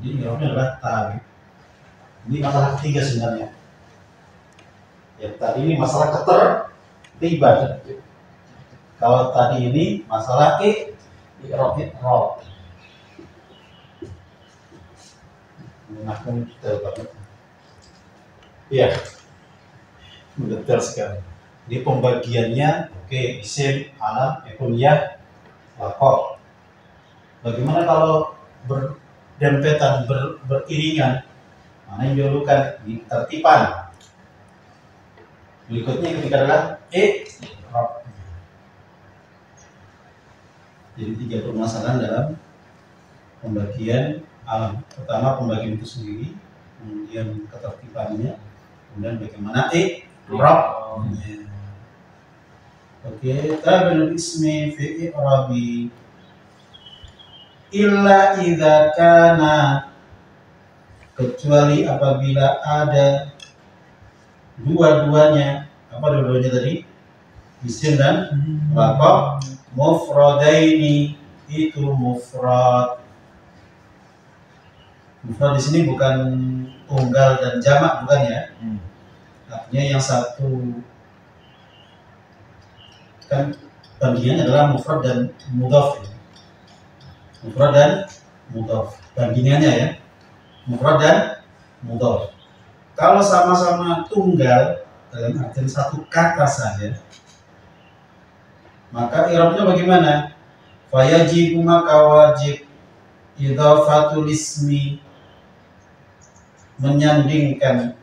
Jadi ini adalah tabi. Ini masalah ketiga sebenarnya. Yang tadi ini masalah ketertiban. Kalau tadi ini masalah i'rab. Menakutkan detail banget. Iya, detail sekali. Di pembagiannya, oke, isim, alam, kunyah, laqab. Bagaimana kalau berdempetan, beriringan? Mana yang didahulukan? Di ketertiban. Berikutnya ketika adalah i'rab. Jadi 3 permasalahan dalam pembagian alam. Pertama pembagian itu sendiri, kemudian ketertibannya, kemudian bagaimana i'rab. Oke, tabil ismi fi i'rabi illa idza kana, kecuali apabila ada dua-duanya. Apa dua-duanya tadi? Isim dan laqab mufradaini, itu mufrad. Mufrad di sini bukan tunggal dan jamak, bukan ya? Artinya yang satu kan bandingannya adalah mufrad dan mudhaf ya. Mufrad dan mudhaf bandingannya ya, mufrad dan mudhaf. Kalau sama-sama tunggal dalam artian satu kata saja, maka i'rabnya bagaimana? Fayajibu, maka wajib idhafatul ismi, menyandarkan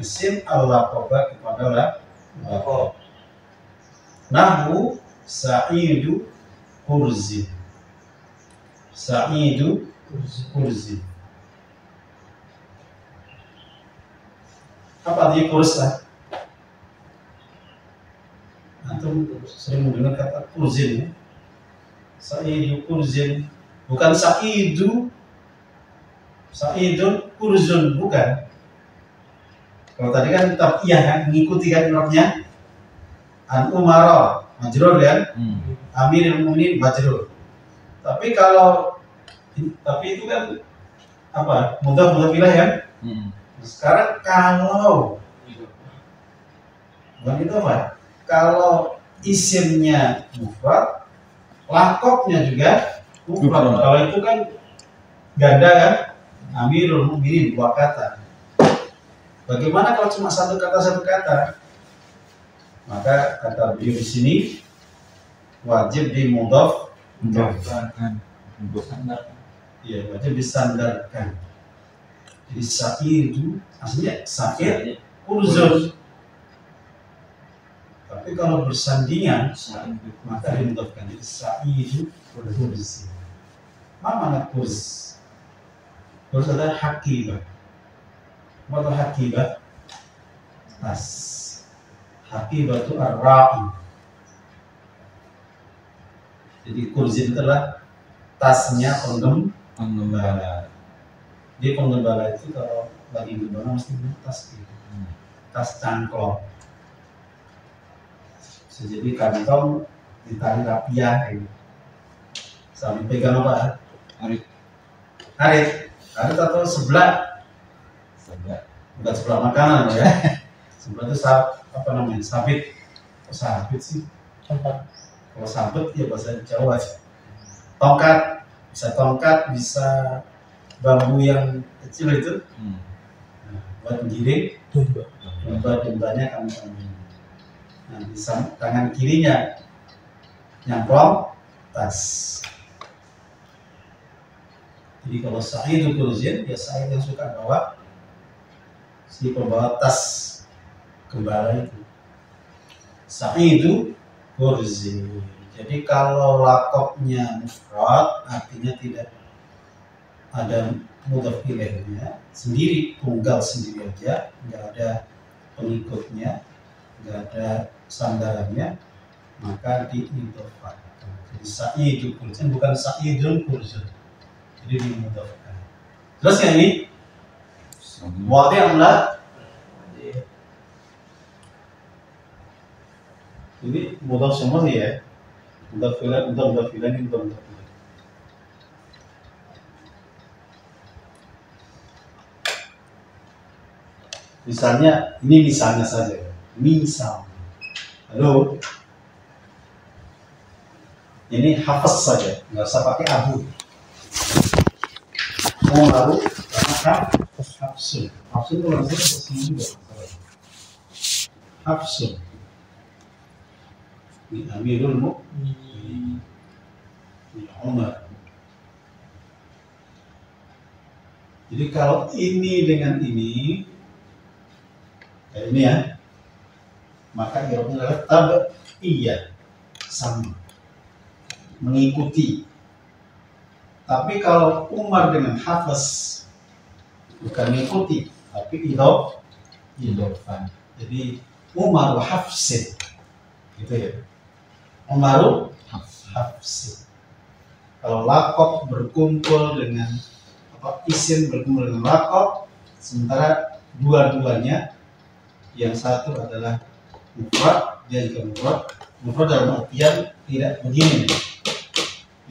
isim al-laqaba kepada laqab. Nahwu Sa'idu Kurzin. Sa'idu Kurzin. Apa artinya kursa? Antum sering mendengar kata kurzin ya? Sa'idu Kurzin, bukan Sa'idu Sa'idun Kurzun, bukan. Kalau tadi kan iya kan, mengikuti kan i'rabnya. An umara majrur kan, amirul mukminin majrur. Tapi itu kan apa? Mudhaf ilaih kan? Sekarang kalau bukan itu apa? Kalau isimnya mufrad, laqabnya juga mufrad. Kalau itu kan ganda kan? Amirul mukminin dua kata. Bagaimana kalau cuma satu kata? Maka kata beliau di sini wajib dimudhaf. Iya, wajib disandarkan. Jadi Sa'idu aslinya Sa'id Kurzun. Tapi kalau bersandingan maka dimudhafkan. Jadi Sa'idu Kurzun. Mana kurz? Kurz adalah hakibah. Apa hakibah? Tas. Hakibah itu ar-ra'i. Jadi kurzin itu adalah tasnya penggembala. Dia penggembala itu kalau lagi gembala mesti tas gitu. Tas cangklong. Bisa jadi kantong ditarik rapiah gitu. Sambil pegang apa? Arit atau sebelah. Bukan sebelah makanan ya. Sebelah itu apa namanya? Sabit. Kok sabit sih? Tempat. Kalau sabit ya bahasa Jawa. Tongkat, bisa bambu yang kecil itu. Nah, buat menggiring dombanya kami. Nah, di tangan kirinya nyamplong tas. Jadi kalau Sa'idu Kurzin, ya Sa'id yang suka bawa si pembawa tas gembala itu. Sa'idu Kurzin. Jadi kalau laqabnya mufrad artinya tidak ada mudhaf ilaihnya, sendiri, tunggal sendiri aja, nggak ada pengikutnya, nggak ada sandarannya, maka diidhofahkan. Jadi Sa'idu Kurzin bukan Sa'idun Kurzin. Jadi dimudhafkan. Terus yang ini wadih amla. Ini mudhaf semua sih ya. Mudhaf ilaih. Misalnya, ini misalnya saja. Misal. Halo. Ini hafaz saja, nggak usah pakai abu. Baru karena hafsun. Hafsun itu langsung kesini juga. Hafsun. Ini Amirul Mukminin. Ini Umar. Jadi kalau ini dengan ini, kayak ini ya, maka i'rabnya adalah tabi'iyah, sama, mengikuti. Tapi kalau Umar dengan Hafs bukan mengikuti, tapi idhofah. Jadi Umar Hafsin, gitu ya. Umar Hafsin. Kalau laqab berkumpul dengan isim berkumpul dengan laqab, sementara dua-duanya, yang satu adalah mufrad, dia juga mufrad. Mufrad dalam artian tidak begini,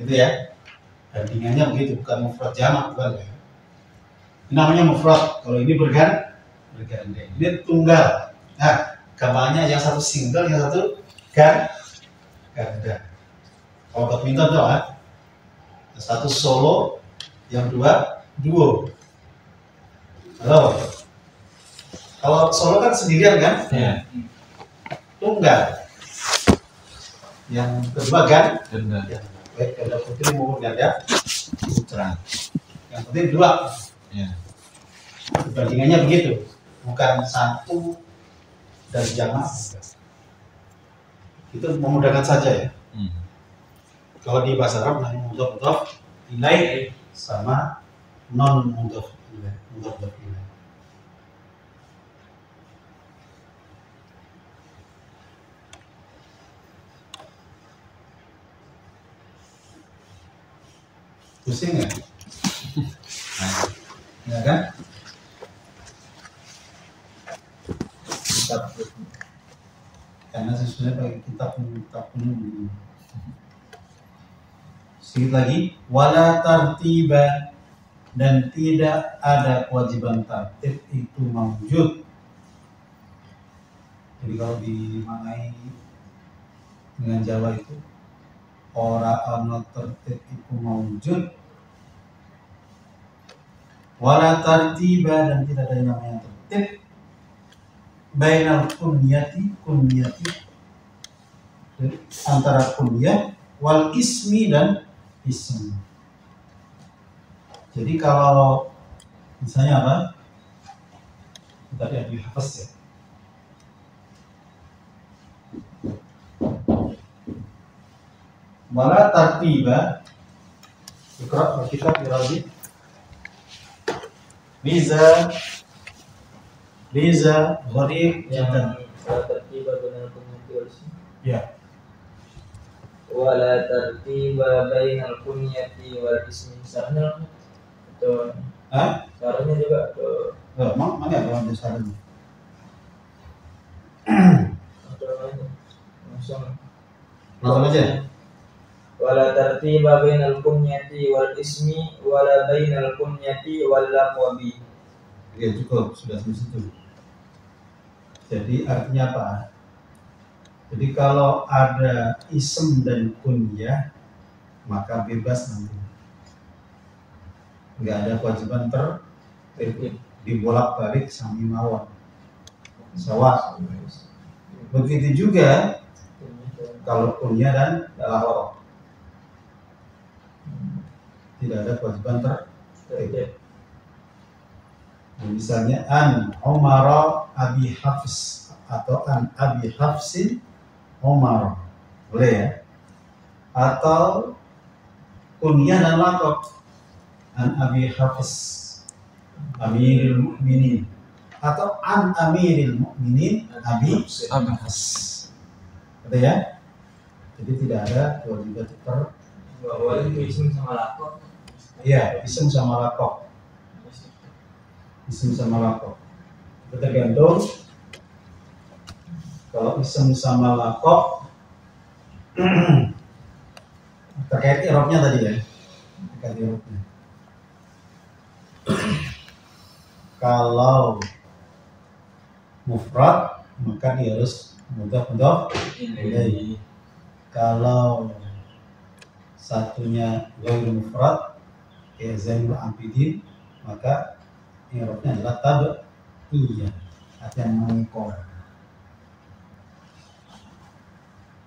gitu ya. Bandingannya begitu, bukan mufrad jamak, bukan ya. Ini namanya mufrad. Kalau ini bergandeng. Ini tunggal. Nah, gambarnya yang satu single, yang satu ganda. Kalau badminton tuh kan, satu solo, yang dua duo. Halo. Kalau solo kan sendirian kan? Iya. Tunggal. Yang kedua kan? Ganda. Ya, baik ganda putri maupun ganda putra. Yang penting dua. Iya. Perbandingannya begitu, bukan satu dan jamaah. Itu memudahkan saja ya. Kalau di bahasa Arab namanya mudhof nilai sama non mudhof nilai. Pusing ya? Ya kan? Kitab karena sesuai pakai kitab ini. Sedikit lagi, wala tartiba, dan tidak ada kewajiban tertib itu mawjud. Jadi kalau dimaknai dengan Jawa itu ora ana tertib itu mawjud. Wala tartiba, dan tidak ada yang namanya tertib bainal kunyati antara kunyah wal ismi dan ism. Jadi kalau misalnya apa? Tadi ada dihafaz ya. Wala tartiba, ikra kitab Irazi. Liza gharib jiddan. Wala tartiba bainal kunyati wal ismi. Ya. Wala tartiba bainal kunyati wal ismi. Sarahnya atau sarahnya juga atau Mana ada saran? Langsung aja. Wala tartiba bainal kunyati wal ismi wala bainal kunyati wal laqabi. Ya cukup, sudah sampai situ. Jadi artinya apa? Jadi kalau ada ism dan kunyah maka bebas nanti. Nggak ada kewajiban tertib, dibolak-balik sami mawon. Sawa. Begitu juga kalau kunyah dan laqab. Tidak ada kewajiban tertib. Misalnya an Umar Abi Hafs atau an Abi Hafsin Umar, boleh ya? Atau kunyah dan laqab an Abi Hafs Amirul Mukminin atau an Amirul Mukminin Abi Hafs, ada ya? Jadi tidak ada kewajiban tertib. Bahwa itu ism sama laqab. Iya, ism sama laqab. Ism sama laqab. Itu tergantung. Kalau ism sama laqab terkait i'rabnya tadi ya. Terkait i'rabnya. Kalau mufrad maka dia harus mudhof ilaih. Kalau satunya ghairu mufrad kayak Zainul Abidin maka i'rabnya adalah tabi'iyah, artinya mengikut.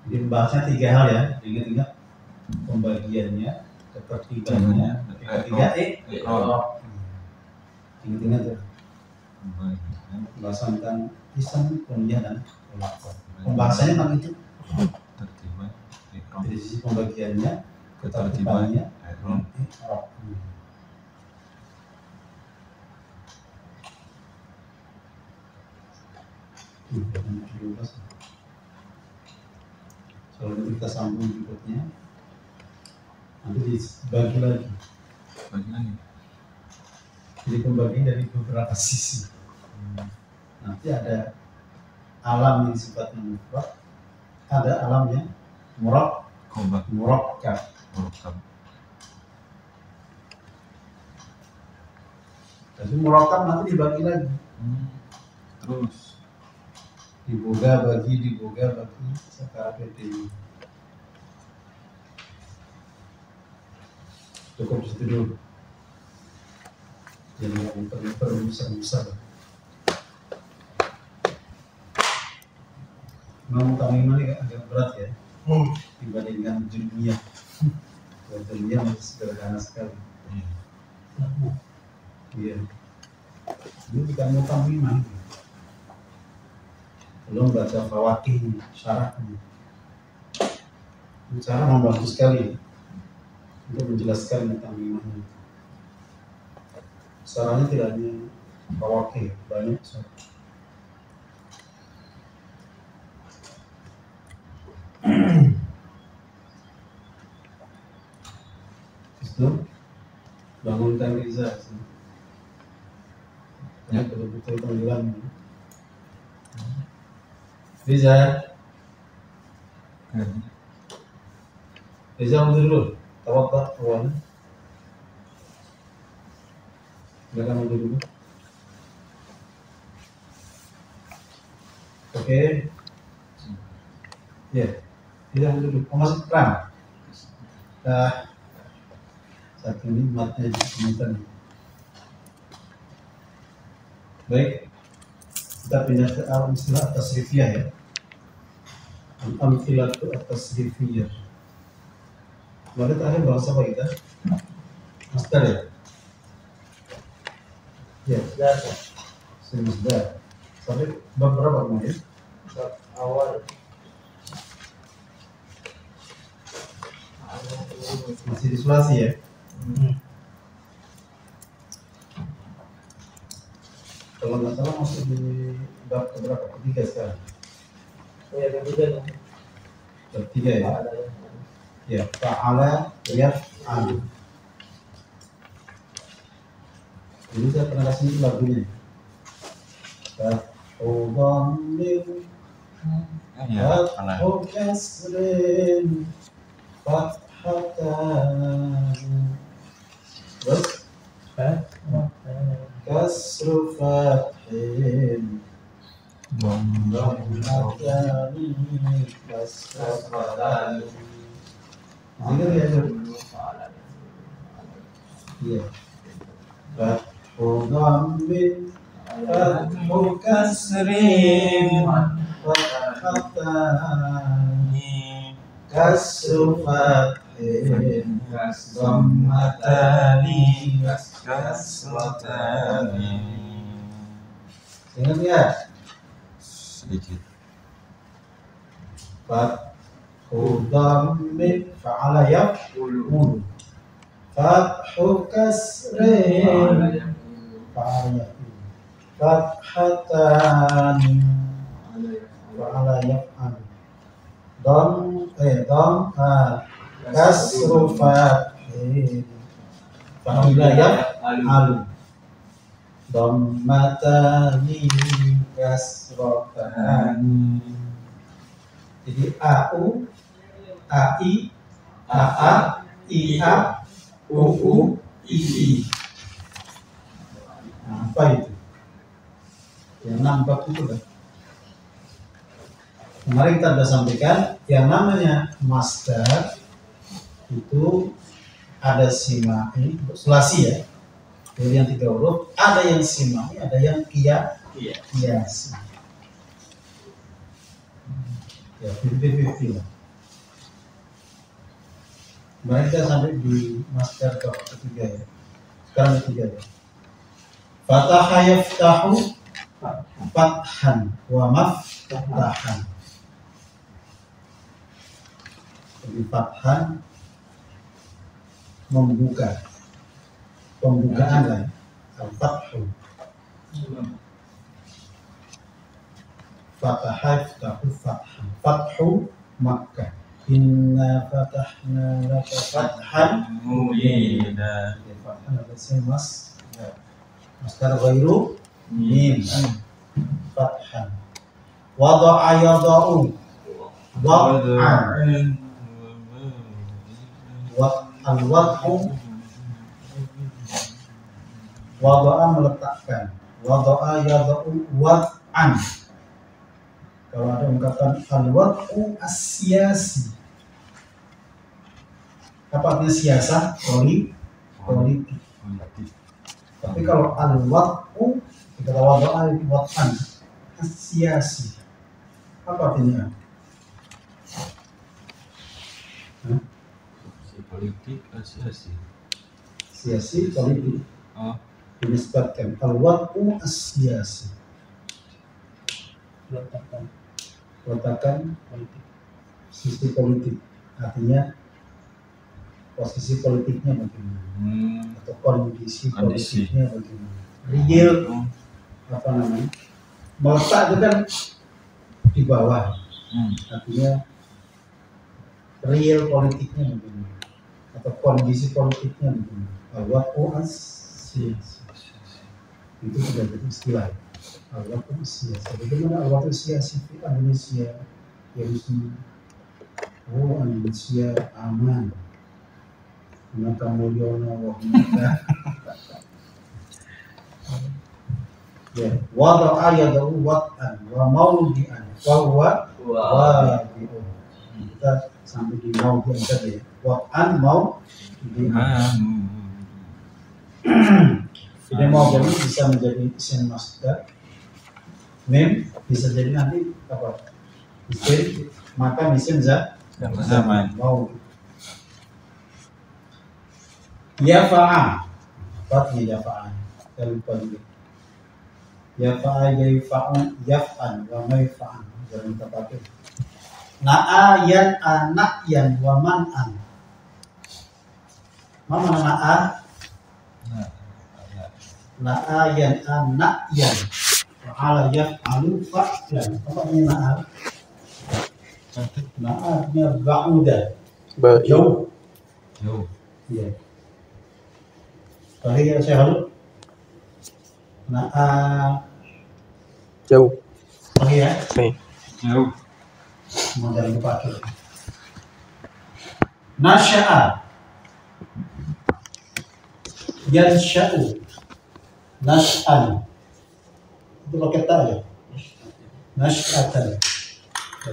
Jadi membahasnya tiga hal ya, ingat-ingat pembagiannya, ketertibannya, ketiga i'rab. Ingat-ingat tuh. Pembahasan tentang ism, kunyah dan laqab. Pembahasannya tentang itu. Tertiban, Dari sisi pembagiannya, ketertibannya, i'rab. Soalnya kita sambung berikutnya, nanti dibagi lagi. Bagaimana? Jadi pembagian dari beberapa sisi. Nanti ada alam yang sifatnya mufrad, ada alam yang murakkab. Jadi murakkab nanti dibagi lagi. Terus Diboga bagi secara PT. Cukup di situ dulu. Jadi yang perlu besar. Mau tamimah ini agak berat ya, dibandingkan dunia. Dunia masih sederhana sekali. Iya. Ini bukan mau tamimah. Belum baca fawakih syaratnya. Cara membantu sekali untuk menjelaskan tentang imannya. Caranya tidak hanya fawakih, banyak syarat. Itu bangunkan Riza. Ya, betul-betul tenggelam. Riza. Riza mundur dulu. Tawakal awalnya. Silakan mundur dulu. Oke. Ya. Riza mundur dulu. Mau masuk terang. Saat ini matnya di komentar. Baik. Kita pindah ke istilah at-tasrifiyah ya. Al-amthilatu at-tasrifiyah. Kemarin terakhir bahas apa kita? Masdar ya? Ya. Masdar. Sampai bab berapa kemarin? Bab awal. Masih di sulasi ya? Kalau nggak salah masuk di bab keberapa? Ketiga sekarang. Oh ya, ketiga nih. Ketiga ya? Ya, fa'ala yaf'al. Ini saya pernah kasih lagunya. Fa'udhammin Fathu kasrin Fathatan. Terus kasru fathin Dhammatani kasratani. Dengar ya, iya. Fathu dhammin Fathu kasrin Fathatan kasru fathin Dhammatani kasratani. Ingat ya? Sedikit. Fathu dhammin fa'ala yaf'ulu. Fathu kasrin fa'ala yaf'ulu. Fathatan fa'ala yaf'ulu. Dham kasru fathin fa'ala yaf'ulu. Dhammatani kasratani. Jadi AU, AI, AA, IA, UU, II. Nah, apa itu? Yang nampak itu kan? Kemarin kita sudah sampaikan yang namanya masdar itu ada simai, sulasi ya. Jadi yang 3 huruf, ada yang simai, ada yang kiasi. Ya, 50-50 lah. Kemarin kita sampai di masdar ketiga ya. Sekarang ketiga ya. Fataha yaftahu fathan wa maftahan. Jadi fathan membuka, pembukaan lah. Al-fathu. Fataha yaftahu fathan. Fathu Makkah. Inna fatahna laka fathan mubina. Fathan ada mas. Masdar ghairu mim. Fathan. Wada'a yada'u. Wad'an. Al-wad'u wada'a meletakkan. Wada'a yada'u wad'an. Kalau ada ungkapan al-wad'u as-siyasi. Apa artinya siasah? politik. Tapi kalau al-wad'u kita wadu'a wad'an siasi, apa artinya? Politik asiasi. Siasi politik. Oh, Dinisbatkan al-wad'u as-siasi. Letakkan politik. Sisi politik. Artinya posisi politiknya bagaimana? Atau kondisi politiknya bagaimana? Real apa namanya? Meletak itu kan di bawah. Artinya real politiknya bagaimana? Atau kondisi politiknya bagaimana? Al-wad'u as-siasi. Itu sudah jadi istilah. Al-wad'u as-siasi. Bagaimana al-wad'u as-siasi di Indonesia? Oh, Indonesia aman. Maka mulyana wa hunaka. Ya, wada'a yadahu wad'an wa mawdi'an wa huwa wadi'un. Kita sampai di mawdi'an tadi ya. Wad'an mawdi'an. Ini mawdi'an bisa menjadi isim masdar. Mim bisa jadi nanti apa? Isim, maka isim zaman mau. Yafa'a, fatnya yafa'a, saya lupa juga. Yafa'a yafa'un yaf'an wa mayfa'an, jangan kita pakai. Na'a yan'a na'yan wa man'an. Mana na'a? Na'a yan'a na'yan wa ala yaf'alu fa'lan. Apa ini na'a? Na'a artinya ba'uda, jauh. Iya. Bahaya saya halu. Na'a jauh. Bahaya. jauh. Mau jangan dipakai. Nasya'a yansya'u nas'an. Itu pakai ta ya. Nasy'atan.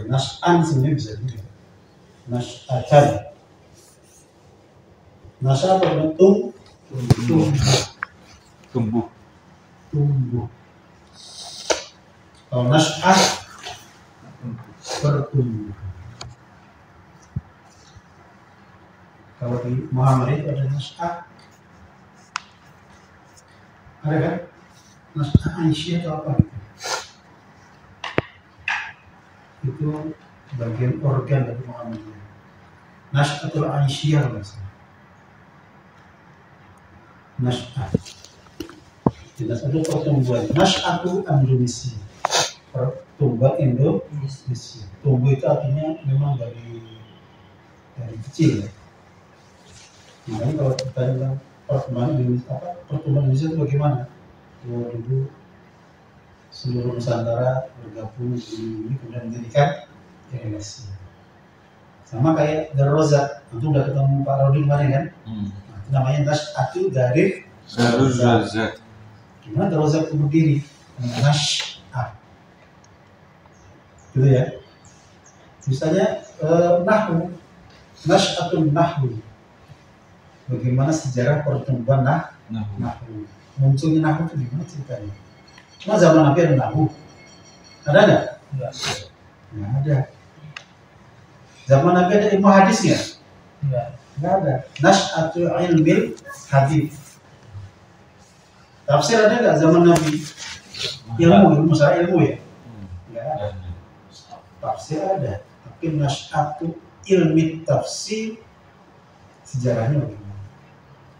Nas'an sebenarnya bisa juga. Nasy'atan. Nas'a berbentuk Tumbuh. Kalau nasy'ah bertumbuh. Kalau di Muhammad itu ada nasy'ah. Ada kan? Nasy'ah Aisyah itu apa gitu? Itu bagian organ dari Muhammadiyah. Nasy'atul Aisyah maksudnya. Nasy'ah. Tidak ada pertumbuhan. Nasy'atu Indonesia. Pertumbuhan Indonesia. Tumbuh itu artinya memang dari kecil ya. Makanya kalau kita bilang pertumbuhan Indonesia itu bagaimana? Dulu seluruh Nusantara bergabung di ini kemudian mendirikan Indonesia. Sama kayak Darul-Razak, itu udah ketemu Pak Rodi kemarin kan? Nah, itu namanya Nasy'atu dari Darul-Razak. Gimana Darul-Razak itu berdiri? Nasy'ah. Gitu ya. Misalnya nahwu, Nasy'atul nahwu. Bagaimana sejarah pertumbuhan nahwu? Munculnya nahwu itu gimana ceritanya? Cuma zaman Nabi ada nahwu. Ada nggak? Nggak ada. Zaman Nabi ada ilmu hadis nggak? Nggak ada. Nasy'atu ilmil hadis. Tafsir ada nggak zaman Nabi? Ilmu saya ilmu ya? Nggak ada. Tafsir ada, tapi nasy'atu ilmi tafsir sejarahnya bagaimana?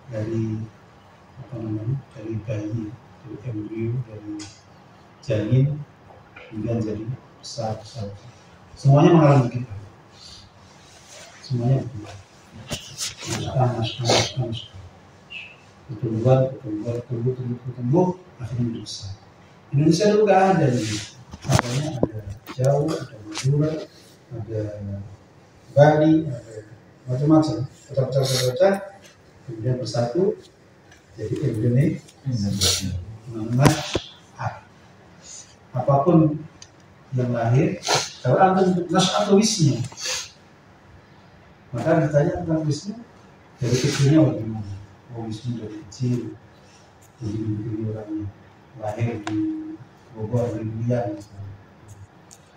Dari apa namanya? Dari bayi, dari embrio, dari janin, kemudian jadi besar. Semuanya mengalami begitu. Semuanya begitu. Nasy'ah. Bertumbuh, akhirnya menjadi besar. Indonesia dulu nggak ada ini. Makanya ada Jawa, ada Madura, ada Bali, ada macam-macam. Pecah-pecah, kemudian bersatu jadi Indonesia. Nasy'ah. Apapun yang lahir, kalau anda nasy'ah wisnya, maka ditanya tentang wisnya dari kecilnya bagaimana. Wisnu dari kecil jadi mimpi orangnya lahir di Bogor di Lian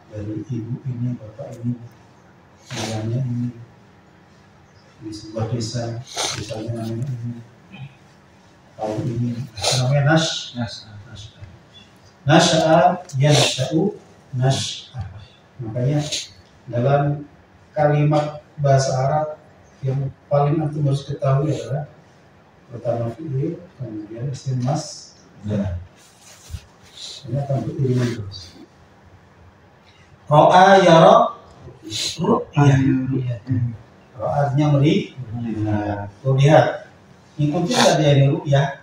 dari ibu ini bapak ini ayahnya ini di sebuah desa desanya namanya ini tahun ini namanya Nas'a yansha'u nas'a. Makanya dalam kalimat bahasa Arab yang paling antum harus ketahui adalah pertama fi'il, kemudian isim mas, dan ini akan beriringan terus. Ro'a yara ru'yah. Ro'a artinya melihat. Tuh lihat. Ikuti nggak dia ini ru'yah?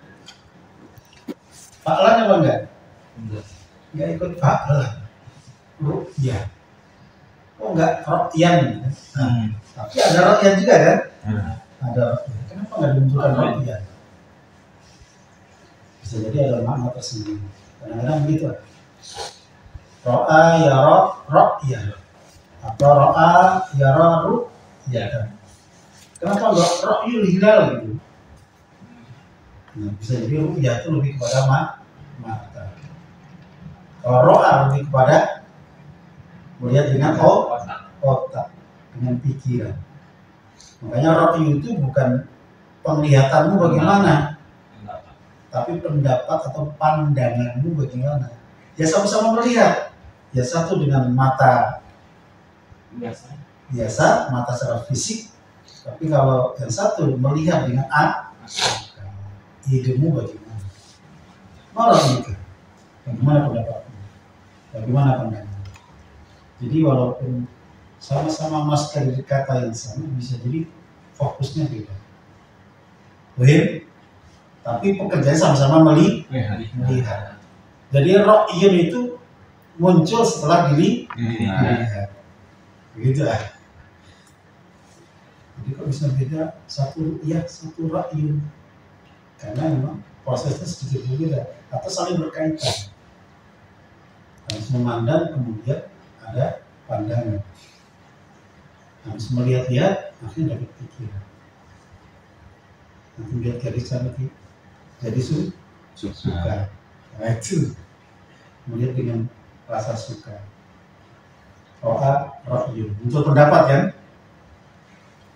Fa'lan apa enggak? Enggak ikut fa'lan. Ru'yah. Oh enggak ro'yan. Tapi ada ro'yan juga kan? Ada. Kenapa nggak dimunculkan ro'yan? Bisa jadi ada makna tersendiri. Kadang-kadang begitu. Ro'a yara ro'yan atau ro'a yara ru'yan. Kenapa nggak ro'yul hilal gitu? Nah, bisa jadi ru'yah itu lebih kepada mata. Kalau ro'a lebih kepada melihat dengan otak, dengan pikiran. Makanya ro'yu itu bukan penglihatanmu bagaimana, tapi pendapat atau pandanganmu bagaimana. Ya sama-sama melihat. Ya satu dengan mata biasa, mata secara fisik. Tapi kalau yang satu melihat dengan hidupmu bagaimana? Malah gitu. Bagaimana pendapatmu? Bagaimana pandanganmu? Jadi walaupun sama-sama masuk dari kata yang sama, bisa jadi fokusnya beda. Tapi pekerjaan sama-sama melihat. Jadi ro'yun itu muncul setelah dilihat. Begitu lah. Jadi kok bisa beda satu ru'yah, satu ro'yun? Karena memang prosesnya sedikit berbeda atau saling berkaitan. Harus memandang kemudian ada pandangan. Harus melihat-lihat, akhirnya dapat pikiran. Nanti lihat garis cantik, jadi suka. Nah itu melihat dengan rasa suka. Ro'a, ro'yun. Muncul pendapat kan?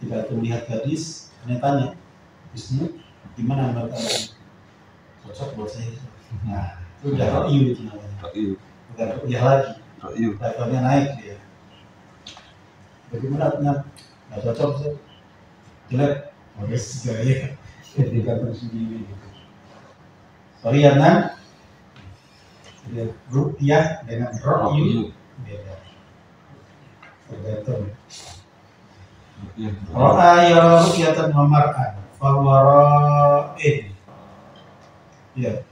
Tidak melihat gadis, tanya, Wisnu, gimana menurut kalian? Cocok buat saya. Nah, itu udah ro'yu itu namanya. Bukan ru'yah lagi. Levelnya naik dia. Bagaimana artinya? Nggak cocok sih. Jelek. Oke, segala jadi kantor sendiri gitu. Sorry ya Nan. Ru'yah dengan ro'yu beda. Tergantung. Ro'a yara ru'yatan wa mar'an fa huwa ra'in. Ya.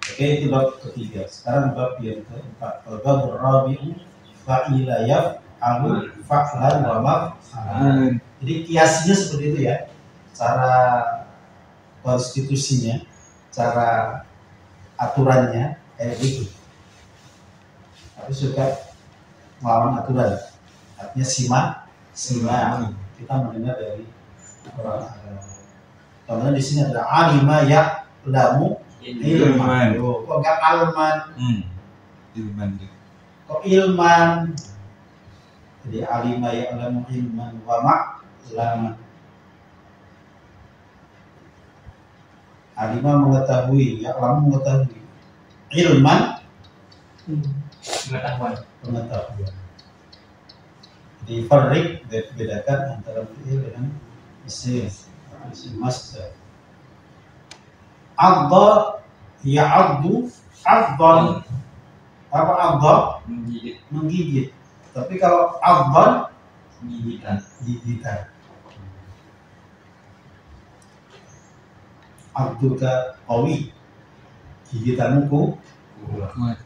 Oke, itu bab ketiga. Sekarang bab yang keempat. Bab rabi'u fa'ila yaf'alu fa'lan wa maf'alan. Jadi kiasnya seperti itu ya. Cara konstitusinya, cara aturannya kayak gitu. Tapi suka melawan aturan. Artinya simak. Kita mendengar dari orang agama. Contohnya di sini ada alima ya'lamu ilman. Kok enggak alman? Ilman. Kok ilman? Jadi alima ya'lamu ilman wa ma'laman. Alima mengetahui, ya'lamu mengetahui. Ilman pengetahuan. Jadi farrik bedakan antara fi'il dengan isim. Isim masdar. Adha ya'addu adhan. Apa adha? Menggigit. Tapi kalau adhan gigitan. Abduka qawi. Gigitanmu kuat.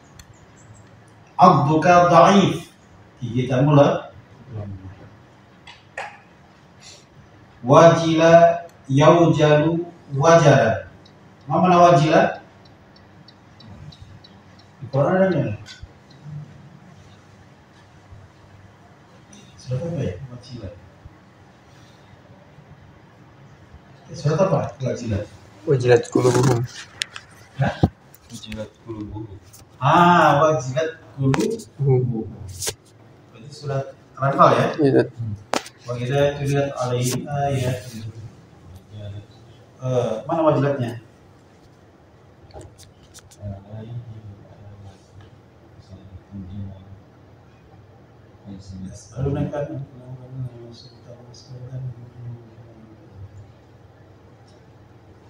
Abduka dha'if. Gigitanmu lemah. Wajila yaujalu wajala. Mana wajila? Di Quran ada nggak? Surat apa ya? Wajila. Surat apa? Wajilat. Wajilat qulubuhum. Hah? Wajilat qulubuhum. Wajilat qulubuhum. Berarti surat Al-Anfal ya? Iya. Wa idza tuliyat alaihim ayat. Mana wajilatnya?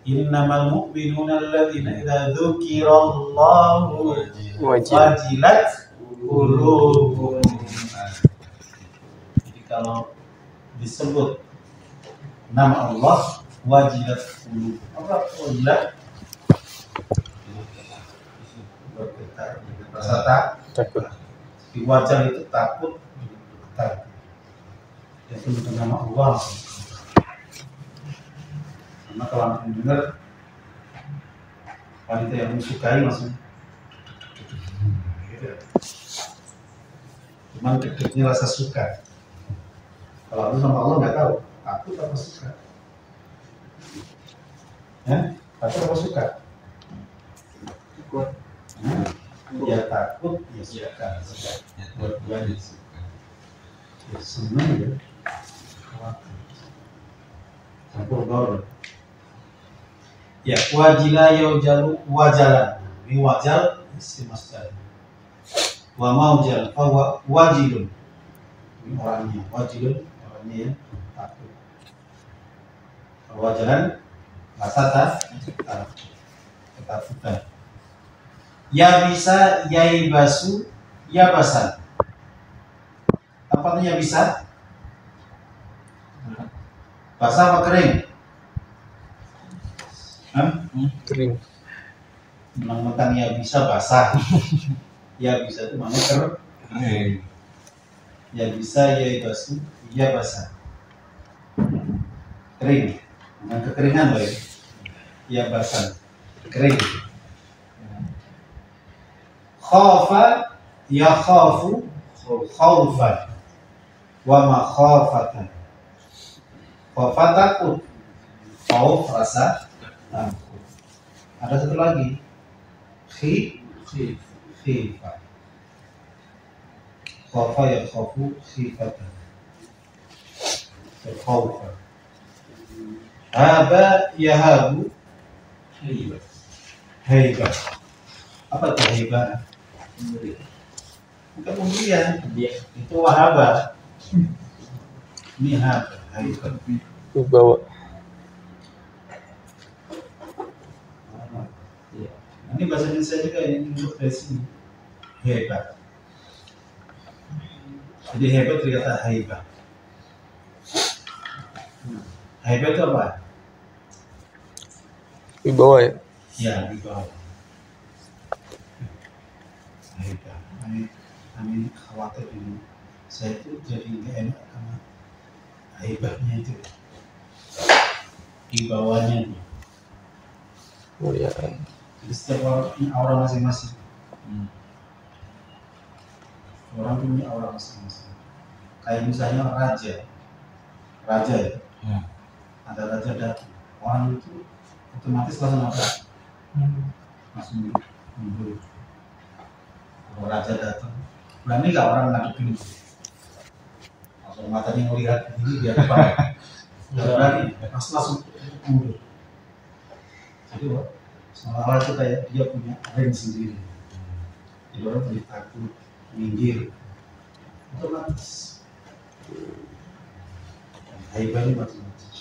Innamal mu'minuna alladzina idza dzukirallahu wajilat qulubuhum. Jadi kalau disebut nama Allah wajilat qulubuhum. Apa wajilat? Bergetar, rasa takut. Di wajah itu takut, takut. Itu bukan nama Allah. Karena kalau anak mendengar wanita yang menyukai maksudnya, cuman dekatnya rasa suka. Kalau itu sama Allah nggak tahu, takut apa suka? Takut apa suka? Ya takut, ya suka. Dua-duanya suka. Ya senang ya. Campur baur. Ya, wajila yaujalu wajalan. Ini wajal isim masdar. Wa maujal fa wajilun. Ini orangnya, wajilun orangnya yang takut. Wajalan masata ketakutan. Ya bisa yaibasu yabasan. Apa artinya bisa? Basah apa kering? Kering. Mentang-mentang ya bisa basah. Ya bisa itu maknanya kering. Ya bisa ya basu, ya basah. Kering. Dengan kekeringan loh ya. Ya basah. Kering. Khafa ya khafu khaufan. Wa ma khafatan. Khafa takut. Khauf rasa takut. Ada satu lagi. Khifah. Khafa ya khafu khifatan. Khaufa. Haba yahabu haibah. Apa itu haibah? Bukan pemberian. Itu wahaba. Ini haba. Haibah. Bawa. Ini bahasa Indonesia juga yang untuk dari sini. Hebat. Jadi hebat terkata haibah. Haibah itu apa? Di bawah ya. Ya, di bawah. Haibah. Kami khawatir ini. Saya itu jadi nggak enak karena haibahnya itu. Di bawahnya itu. Muliaan. Jadi setiap orang punya aura masing-masing. Orang punya aura masing-masing. Kayak misalnya raja ya. Ada raja datang. Orang itu otomatis langsung apa? Langsung mundur. Kalau raja datang, berani nggak orang ngadepin itu? Langsung matanya melihat ini dia apa? Nggak berani, langsung mundur. Jadi seolah-olah itu kayak dia punya range sendiri. Jadi orang lebih takut, minggir, otomatis. Haibah ini macam-macam.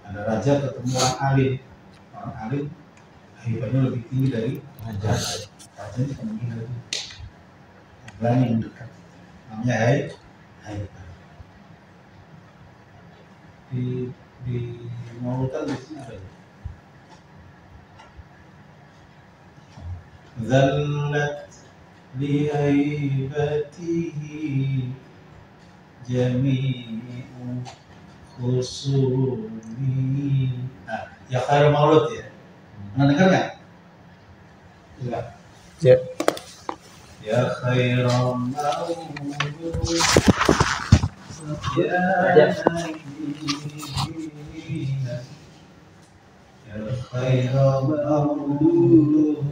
Ada raja ketemu orang alim, haibahnya lebih tinggi dari raja. Raja ini kemungkinan lagi berani yang dekat. Namanya haibah. Di Mautan di sini ada. Zallat lihaibatihi jami'u khusumi. Ya khairul maulud ya. Pernah dengar nggak? Enggak. Ya. Ya khairul maulud. Ya الخير مولوه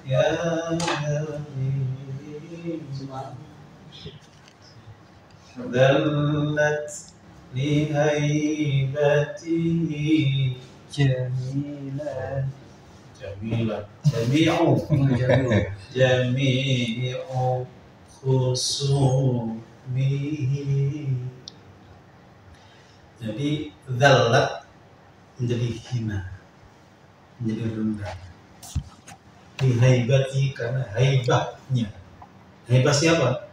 يا نبي ذلت لهيبته جميلة جميلة جميع خصومه. Jadi zallat menjadi hina, menjadi rendah. Dihaibati karena haibahnya. Haibah siapa?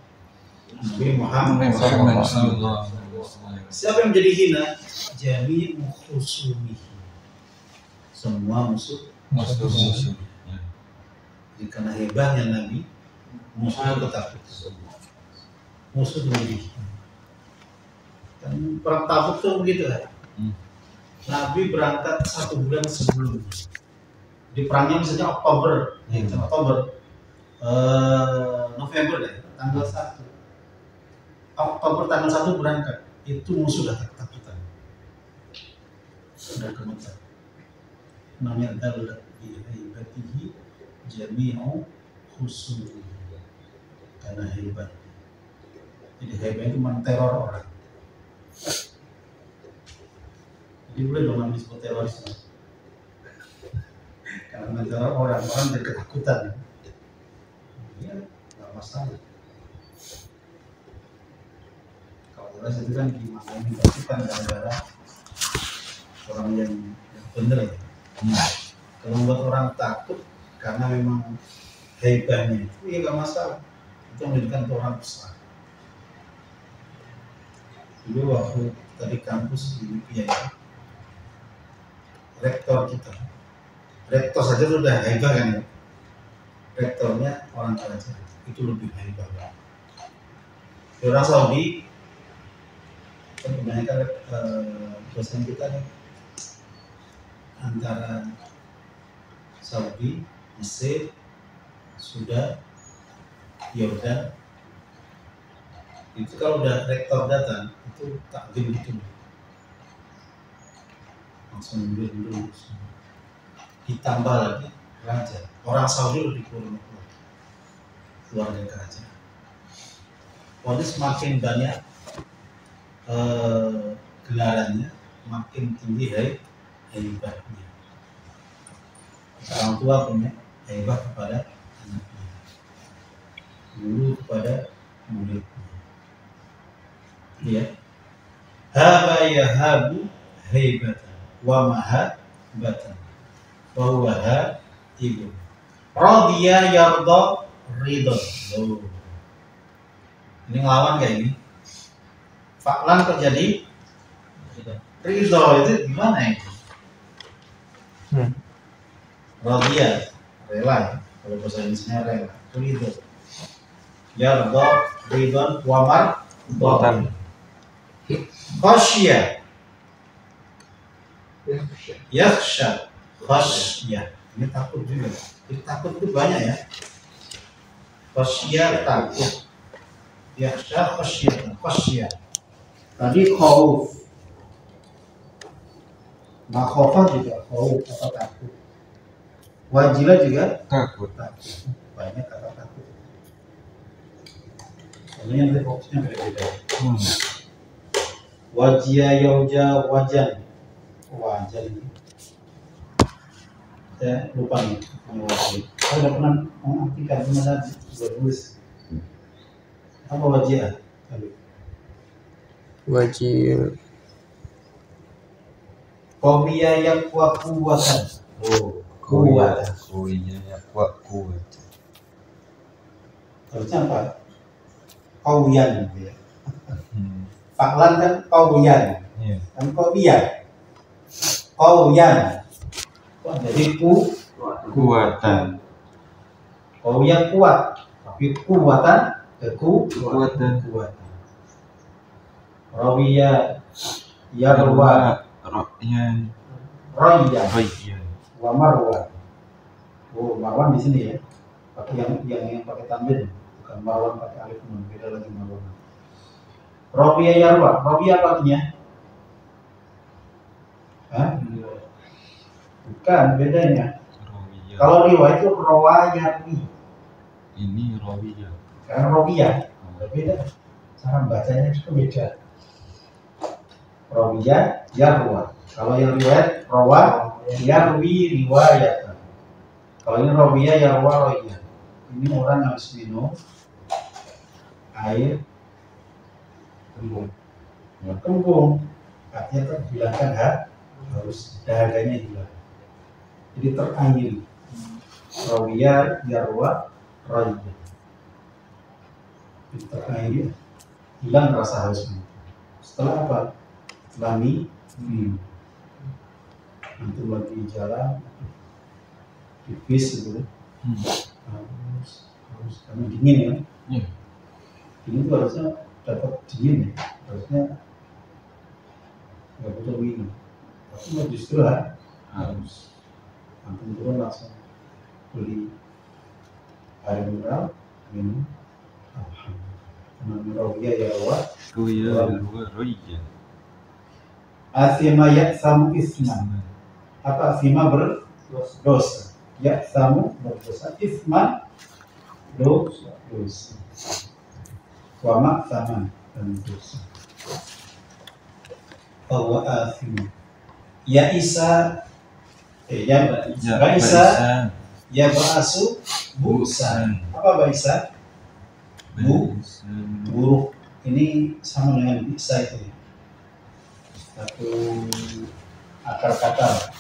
Nabi Muhammad. Siapa yang menjadi hina? Jami'u khusumihi. Semua musuh. Jadi karena hebatnya Nabi, musuh ketakutan. Musuh menjadi hina. Dan perang Tabuk itu begitu kan? Nabi berangkat 1 bulan sebelumnya. Di perangnya misalnya Oktober, November deh, tanggal 1. Oktober tanggal 1 berangkat, itu musuh sudah ketakutan, sudah gemetar. Namanya dalat bihaibatihi jami'u khusumihi, karena hebat. Jadi hebat itu menteror orang. Jadi boleh dong disebut terorisme. Karena menteror orang jadi ketakutan. Ya, nggak masalah. Kalau teroris itu kan gimana dikatakan gara-gara orang yang benar ya. Kalau membuat orang takut karena memang hebatnya itu ya nggak masalah. Itu menjadikan orang besar. Dulu waktu tadi kampus di UPI ya, rektor saja sudah hebat kan ya. Rektornya orang Karaja itu lebih hebat. Di orang Saudi kan kebanyakan dosen kita nih antara Saudi, Mesir, Sudan, Yordan. Itu kalau udah rektor datang itu takdim gitu, langsung dulu. Ditambah lagi raja, orang Saudi lebih kurang keluar dari kerajaan. Jadi semakin banyak gelarannya, makin tinggi hebatnya. Orang tua punya hebat kepada anaknya, guru kepada muridnya. Ya, haba yahabu haibatan wa mahabatan wa huwa haibun radiya yarda ridha. Ini ngelawan kayak ini. Faklan terjadi ridha itu gimana ya? Radiya rela ya. Kalau bahasa Indonesia rela. Ridha. Yarda ridha wa marbatan. Khasya yakhsha khasya, ini takut juga. Jadi takut itu banyak ya. Khasya takut, yakhsha khasya. Tadi khauf, makhofah juga khauf atau takut. Wajilah juga takut. Banyak kata takut. Soalnya nanti fokusnya beda-beda. Wajia yauja wajan ini saya lupa nih. Saya udah pernah mengartikan gimana bertulis apa wajia? Wajib. Qawiya yaqwa quwwatan. Kuat. Harusnya apa? Qawiyan gitu ya. Faklan kan qawiyan. Kan qawiyan. Jadi kuatan. Qawiyan kuat. Tapi kuatan kekuatan. Rawiya yarwa Raya wa Marwan. Oh, Marwan di sini ya. Pakai yang pakai tanwin, bukan Marwan pakai alif nun, beda lagi Marwan. Rawiya yarwa. Rawiya apa artinya? Hah? Bukan, bedanya. Rawiyah. Kalau riwayat itu rawayawi. Ini rawiyah. Karena rawiyah beda. Cara bacanya itu beda. Rawiyah, yarwa. Kalau yang riwayat rawa, yarwi riwayat. Kalau ini rawiyah, yarwa, rawiyah. Ini orang harus minum air kembung. Kembung, artinya terhilangkan harus dahaganya hilang. Jadi terakhir rawiyah, yarwa, rawiyah. Jadi terakhir hilang rasa hausnya. Setelah apa? Setelah minum. Nanti lagi jalan, tipis gitu. Harus karena dingin ya. Iya. Dingin itu harusnya dapat dingin ya. Harusnya nggak butuh minum. Tapi mau justru harus. Nanti turun langsung beli air mineral minum. Alhamdulillah. Rawiyah ya Allah. Rawiyah. Asima yaksamu isman. Apa asima berdosa? Yaksamu berdosa. Isman dosa. Wama sama dan dosa. Bahwa asima. Ya Isa. Ya Isa. Ya ba'asu busan. Apa Baisa? Buruk. Ini sama dengan bisa itu ya. Satu akar kata.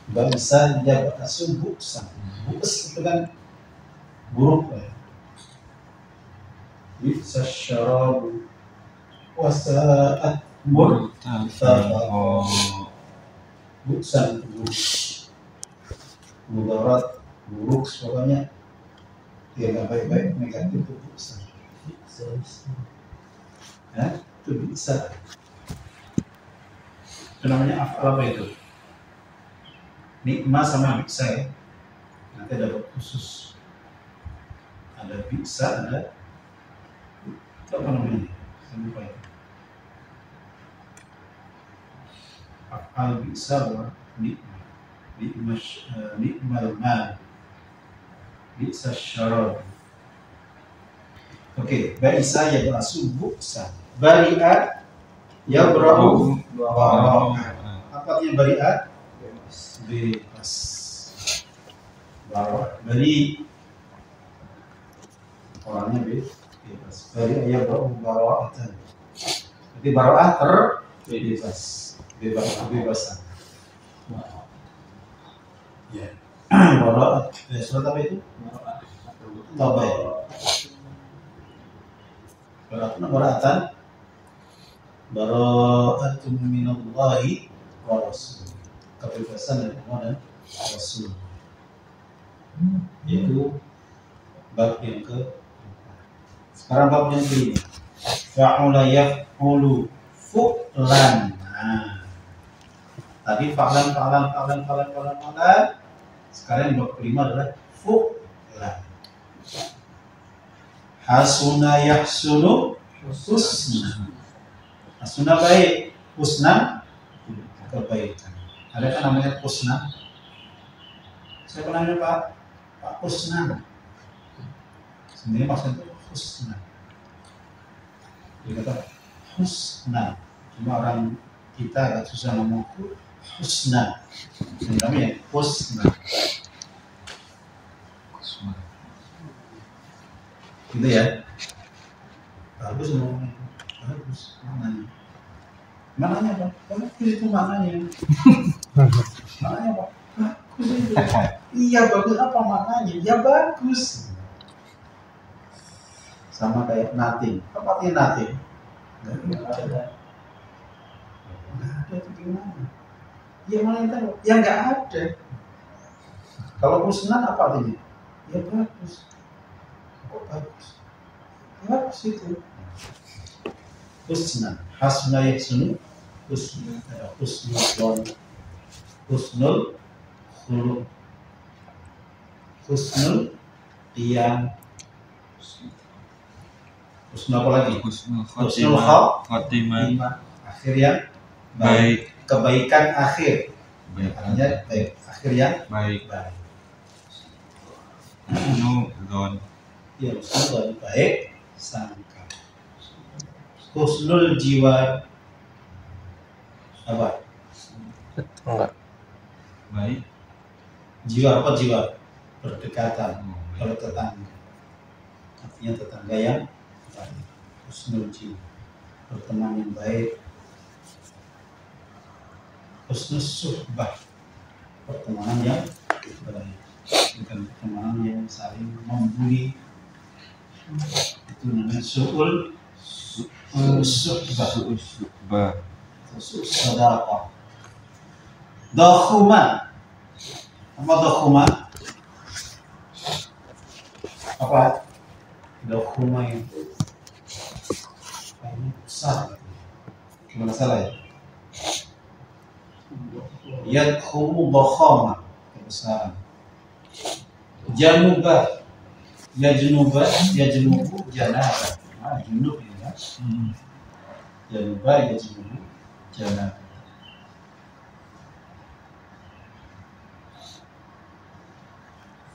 Baisa ya ba'asu busan. Bus itu kan buruk ya. Bisa syarabu wasa'at murtafaqa. Busan buruk. Mudarat buruk, pokoknya dia nggak baik-baik, negatif itu bisa. Ya, itu bisa. Itu namanya afal apa itu? Nikmah sama bisa ya. Nanti ada khusus. Ada bisa, ada apa namanya? Saya lupa itu. Afal bisa bahwa nikmah. Nikmal mal. Bisa syarab. Oke, Baisa ya ba'asu bu'sa. Bari'a ya bera'u bara'ah. Apa artinya bari'a? Bebas. Bara'ah. Bari orangnya bebas. Bari'a ya bera'u bara'atan. Jadi bara'ah terbebas. Kebebasan. Ya. Bara'at. Surat apa itu? Tabai. Bara'atan. Bara'atun minallahi wa rasul. Kebebasan dari Allah dan Rasul. Yaitu bab yang ke. Sekarang bab yang kelima. Fa'ula yaf'ulu fu'lan. Nah. Tadi fa'lan. Sekarang bab kelima adalah fu'lan. Hasuna yahsunu husna. Hasuna baik, husna kebaikan. Ada kan namanya husna? Saya pernah nanya Pak Husna. Sebenarnya maksudnya husna. Dia kata husna. Cuma orang kita agak susah ngomong husna. Namanya husna. Gitu ya. Bagus ngomongnya. Bagus maknanya. Maknanya apa? Bagus itu maknanya. Maknanya apa? Bagus itu. Iya bagus apa maknanya? Ya bagus. Sama kayak nothing. Apa artinya nothing? Nggak ada itu gimana? Ya mana yang tahu? Ya nggak ada. Kalau husnan apa artinya? Ya bagus. Kok bagus? Bagus itu. Husnan, hasna yahsunu, husnul khuluq, husnul diam, husnul apa lagi? Husnul khatimah, akhir yang baik, kebaikan akhir. Baik. Akhirnya baik. Akhirnya Baik. baik. Husnuzon. Ya, husnul baik sangka. Husnul jiwa apa? Tetangga. Baik. Jiwa apa jiwa? Berdekatan. Oh, Kalau baik. tetangga, artinya tetangga yang baik. Husnul jiwa, berteman yang baik. Husnul suhbah, pertemanan yang baik, bukan pertemanan yang saling membuli. Itu namanya suhul suhbah, Su'bah. sedekah. Dokhuma, apa dokhuma? Apa? Dokhuma itu kayaknya besar. Gimana salah ya? Yadkhumu dokhama, kebesaran. Januba, yajnuba, yajnubu, janaba. Ah, junub ya. Januba, yajnubu, janaba.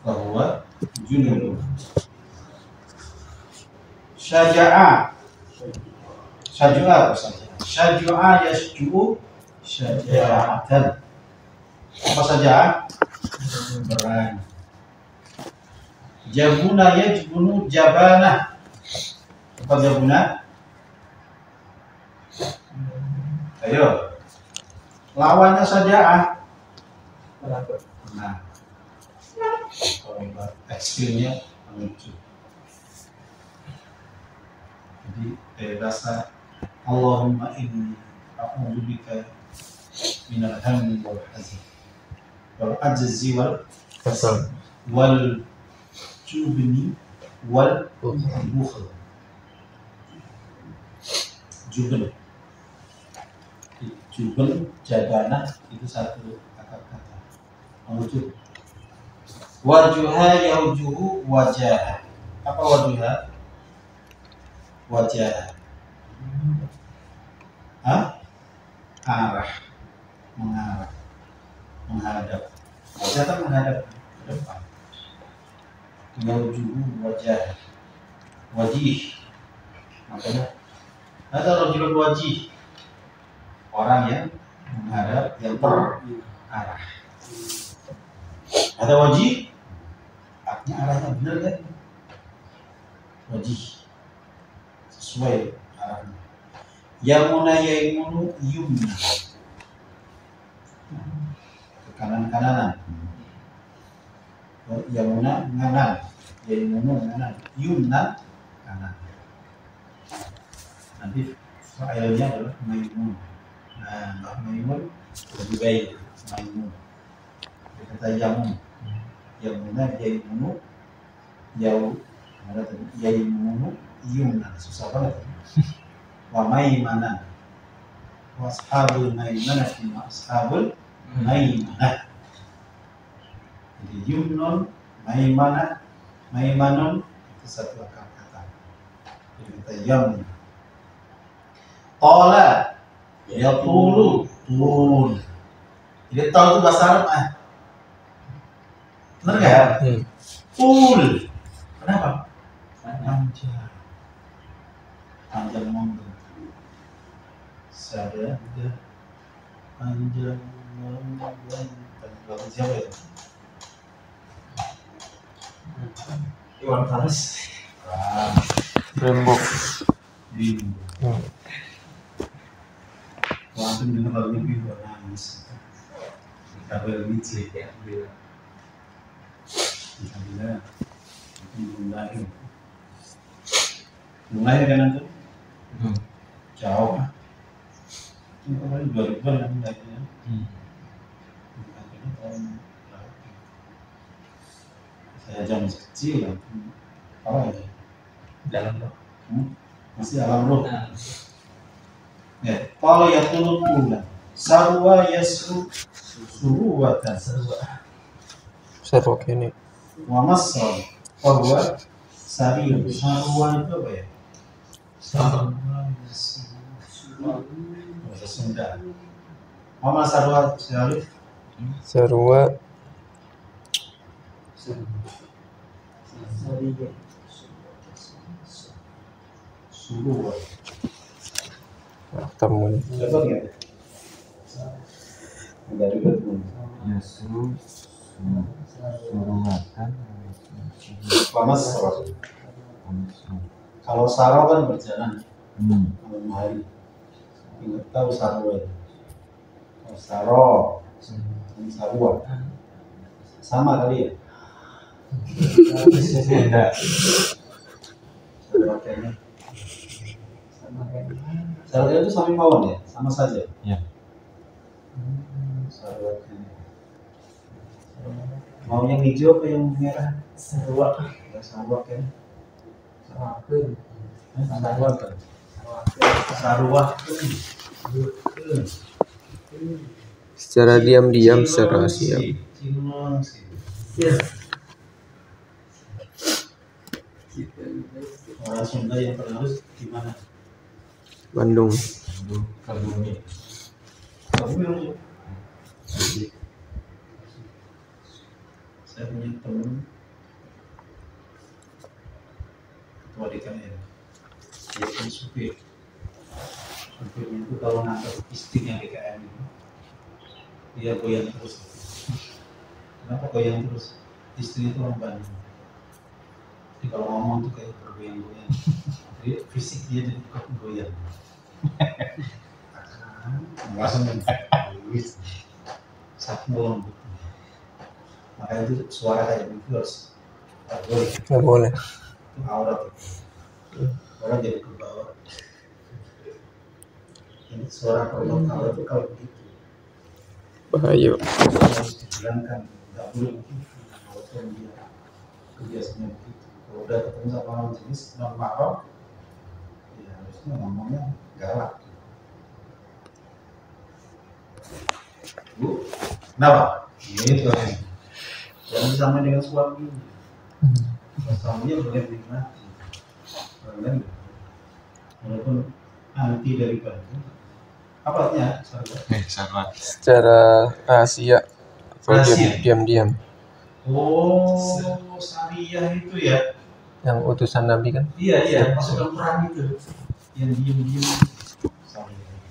Bahwa junub. Syaja'a, syaja'a apa saja? Syaja'a yasju'u syaja'atan. Apa saja? Berani. Jabuna yajbunu jabana. Apa jabuna? Ayo. Lawannya saja. Nah. Kalau ekstrimnya menuju. Jadi rasa Allahumma inni a'udzubika minal hammi wal hazan wal ajzi wal Kasal. wal jubni wal bukhl. Jubn, jabana itu satu kata-kata. Wujud. Wajuha yaujuhu wajah. Apa wajuha? Wajah. Hah? Arah, mengarah, menghadap. Wajah kan menghadap ke depan. Yaujuhu wajah, wajih. Makanya ada rajulun wajih, orang yang menghadap, yang terarah. Ada wajih, artinya arahnya benar kan? Wajih sesuai arahnya. Yamuna yaimunu yumna, ke kanan-kananan. Yamuna nganan, yaimunu nganan, yumna kanan. Nanti failnya adalah maimun. Nah, maimun lebih baik maimun. Dia kata yamun, yamuna yaimunu, yaimunu yumna, susah banget. Wa maimanan, wa ashabul maimanah, wa ashabul maimanah. Jadi yumnun, maimanah, maimanun itu satu kata. Jadi kata yamun. Qala yaqulu tul. Jadi tul itu bahasa Arab benar nggak? Tul. Kenapa? Panjang. Panjang ngomong. Sada panjang ngomong. Lagu siapa itu? Iwan Fals. Rembok. Bimbo. Waktu dengar lagu Bimbo nangis. Kabel Mici ya. Alhamdulillah. Belum lahir kan itu? Jauh lah. Itu kemarin 2000-an kan lahirnya. Akhirnya tahun berapa? Saya jam kecil lah. Apa ya? Dalam loh. Masih alam roh. Ya, kalau ya turun pulang. Sarwa yasru suruwatan. Serok ini. Wa masal. Bahwa sari sarwa itu apa ya? Sarwa yasru. Bahasa Sunda. Mama sarwa sari Sarwa. Suruh. Temun. Dapat nggak? Enggak juga tuh. Yasru suruhatan. Lama sarok. Kalau sarok kan berjalan malam hari. Ingat tahu sarwa itu. Kalau sarok, ini sarwa. Sama kali ya? Tidak. Sarwa kayaknya. Sarwa itu sama mawon ya? Sama saja? Ya. Sarwa kayaknya. Mau yang hijau apa yang merah? Sarwa. Ya, sarwa kayaknya. Sarwa. Sarwa kan? Sarwa. Secara diam-diam, secara rahasia. Orang Sunda yang terlalu di mana? Bandung. Kabumi. Kabumi. Saya punya teman ketua DKM, dia kan supir. Supirnya itu kalau nangkep istrinya DKM itu, dia goyang terus. Kenapa goyang terus? Istri itu orang Bandung. Jadi kalau ngomong tuh kayak bergoyang-goyang. Jadi fisik dia jadi goyang. Langsung menangis. Sakit makanya itu suara kayak begitu harus Nggak boleh. itu aurat orang jadi ke bawah. Ini suara perempuan aurat itu kalau begitu Bahaya. harus dibilangkan nggak boleh begitu. Walaupun dia kebiasaannya begitu, kalau udah ketemu sama lawan jenis non mahram ya harusnya ngomongnya galak. Bu, kenapa? Ini tuh yang sama dengan suaminya. Suaminya boleh menikmati, walaupun anti daripada apa artinya? Sarwa. Secara rahasia atau Rahasia. diam-diam. Oh, syariah itu ya? Yang utusan Nabi kan? Iya, pasukan perang itu yang diam-diam. Syariah.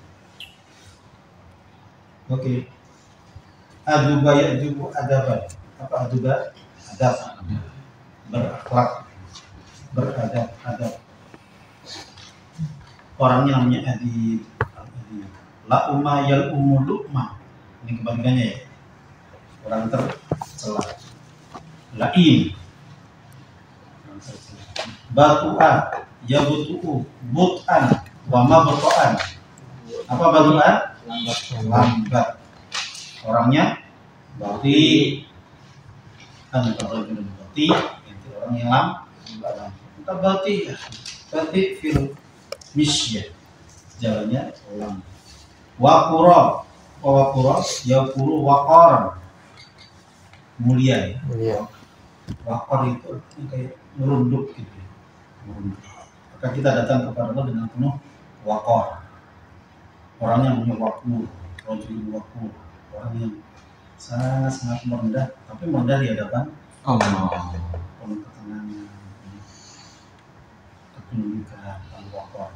Oke. Aduba ya'jubu adaban. Apa aduba? Adab. Berakhlak. Beradab. Orangnya namanya adib. La umma yal ummu lu'ma. Ini kebalikannya ya. Orang tercela. La'im. Batu'an. Yabutu'u. But'an. Wa mabtu'an. Apa batu'an? Lambat. Orangnya bati. Kan kalau itu bati, itu orang yang lambat. Kita bati fil misyah. Jalannya lambat. Waqura, yaqulu waqar. Mulia ya. Mulia. Waqar itu kayak merunduk gitu. Merunduk. Maka kita datang kepada Allah dengan penuh waqar. Orangnya punya waqur, rajul waqur. Orang yang sangat merendah, tapi merendah di hadapan Allah. penuh ketenangan, ketundukan, waqar,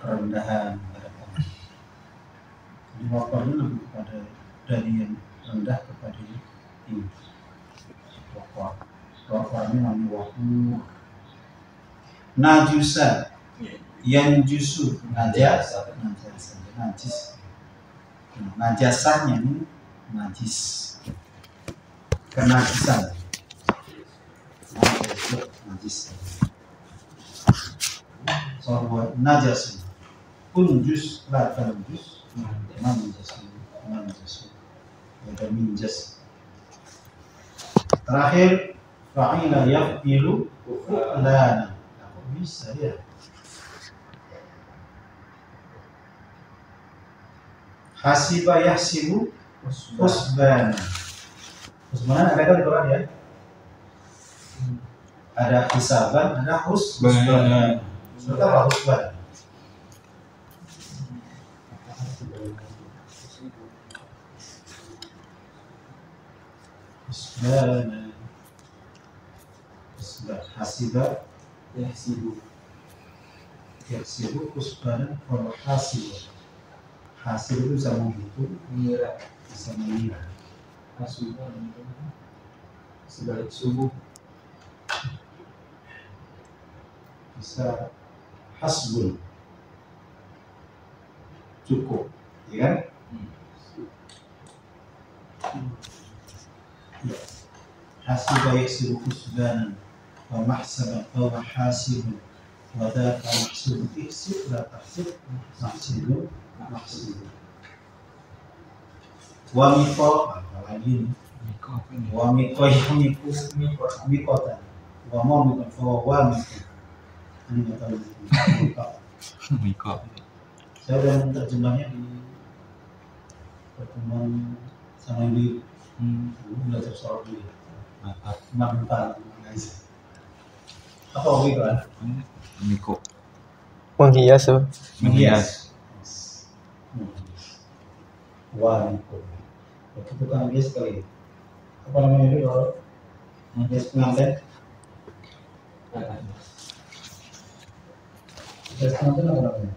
kerendahan di hadapan. Jadi waqar ini lebih kepada dari yang rendah kepada yang tinggi. Waqar ini namanya waqur. Najusa, yang jusu, najis. Najasahnya ini najis, kenajisan, najis. Soal najas, unjus, latan unjus, manjas, ada minjas. Terakhir, fa'ila yaf'ilu fu'lana. Kok bisa ya? Hasiba yahsibu husbana. Husbana ada kan di Quran ya? Ada hisaban, ada husbana. Seperti apa husban? husbana. Hasiba Yahsibu. yahsibu husbana wa hasibu. Hasib itu bisa menghitung, Mengira. bisa mengira. Hasuba. Sebalik subuh. Bisa hasbun, cukup, ya kan? Ya. Hasiba yahsibu husbanan wa mahsaban wa hasibun wa dzaka mahsubun ihsib la tahsib mahsibun mahsibun. Wa miko, apalagi ini? Miko apa ini? Wa miko yang mikotan. Wa mau mikot wa miko. Ini nggak tahu. Miko. Saya udah menerjemahnya di pertemuan sama ibu. Belajar soal dulu. Apa? Mantan, guys. Apa hobi kan? Miko. Menghias tuh. Menghias. Wah, itu. Itu tukang hias kali. Apa namanya itu kalau hias pengantin? Hias pengantin apa namanya?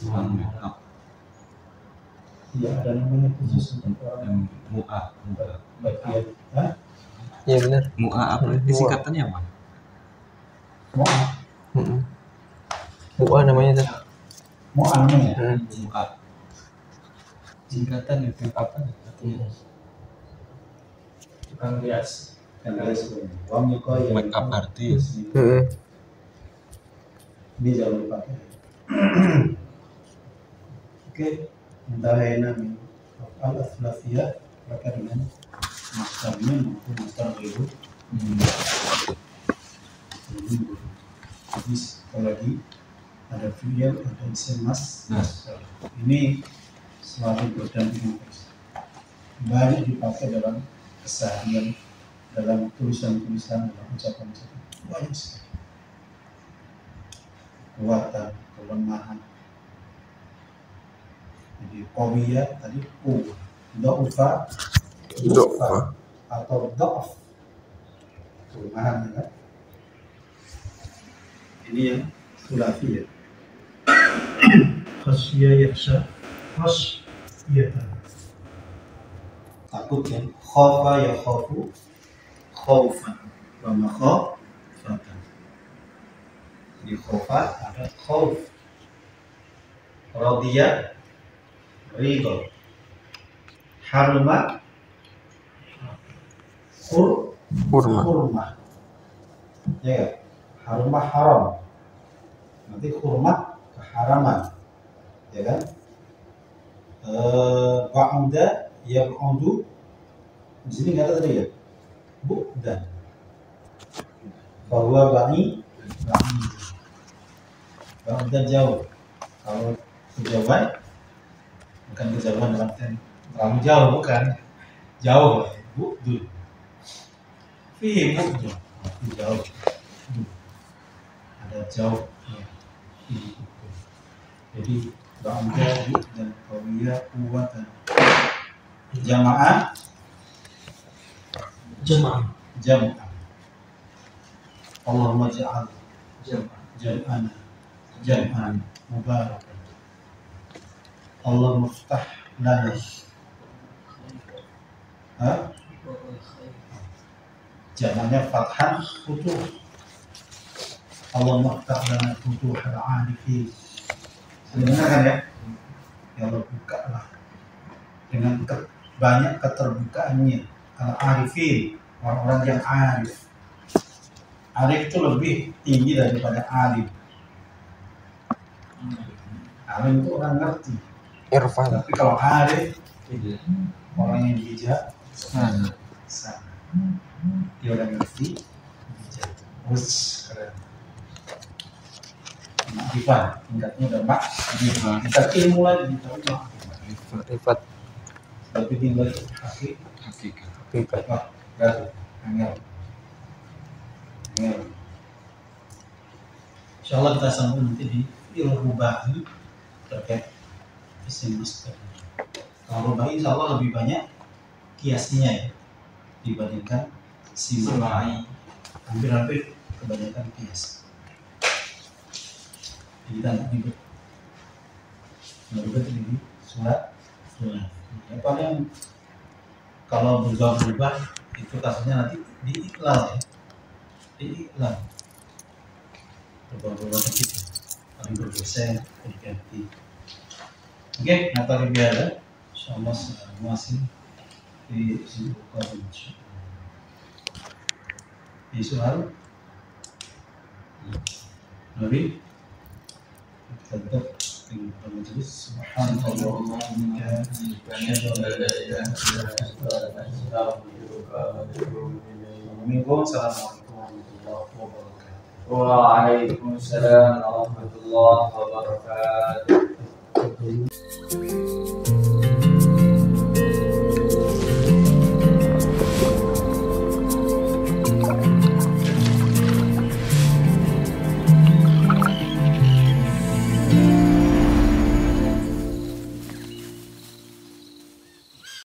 Makeup. Iya, ada namanya khusus untuk orang Mu'a. bagian. Hah? Iya benar. Mu'a apa? Ini singkatannya apa? Mau? Buah namanya tuh. Mau namanya? Mu'a. Singkatan itu apa? Tukang hias. Kan hias. Wamiko ya. Makeup artis. Ini jangan lupa. Oke, intahayna min al-athlafiyah maka dengan masdarnya maupun masdar ghairu. Jadi sekali lagi ada fi'il, ada isim masdar. Ini selalu berdampingan terus. Banyak dipakai dalam keseharian, dalam tulisan-tulisan, dalam ucapan-ucapan. Banyak sekali. Kekuatan, kelemahan. Jadi qawiyah tadi dha'ufa atau dha'af. Kelemahan ya kan? Ini yang sulafiyah. Khasyiyah yakhsha, khasyiyatan. Takut ya. Khafa yakhafu, khaufan. Wa makhafatan. Di khafa ada khauf. Radiyah, ridho. Harma, kurma. Ya, harma haram. Nanti kurma keharaman, ya kan? Ba'uda yab'udu. Di sini nggak ada tadi ya? Bu'dan. Bahwa ba'i. Ba'uda jauh. Kalau kejauhan, bukan kejauhan dalam artian terlalu jauh, bukan. Jauh, bu'dun. Fi bu'dun. Jauh. Ada jauh. Ya. Jadi ba'uda dan qawiyah kuwatan. Jamaah. Allahumma ja'al jam'an mubarakan. Allah muftah lana. Jamanya fathan futuh. Allah muftah lana futuh al-arifin. Benar kan ya? Ya Allah bukalah dengan banyak keterbukaannya al-arifin, orang-orang yang arif. Arif itu lebih tinggi daripada alim. Alim itu orang ngerti. Irfan. Tapi kalau arif, orang yang bijak, sana. Dia udah ngerti, bijak. Terus keren. Makrifat, tingkatnya udah makrifat. Kita ilmu lagi, tapi Rifat. tapi tinggal itu Hakikat. Wah, berat, angel. Insyaallah kita sambung nanti di ilmu bahi terkait isim masdar. Kalau rubai insya Allah lebih banyak kiasnya ya dibandingkan simai. Hampir-hampir kebanyakan kias. Jadi tanpa ribet. Nah, ribet ini surat. Ya, paling kalau berubah-ubah itu kasusnya nanti diiklal ya. Diiklal. Berubah-ubah begitu. Paling bergeser, berganti. Oke, nah tadi biasa. Insyaallah masih di buka di soal Nabi tetap di majelis subhanallah wa bihamdihi asyhadu an la ilaha illa anta astaghfiruka wa atubu ilaik. Assalamualaikum warahmatullahi wabarakatuh. Waalaikumsalam warahmatullahi wabarakatuh.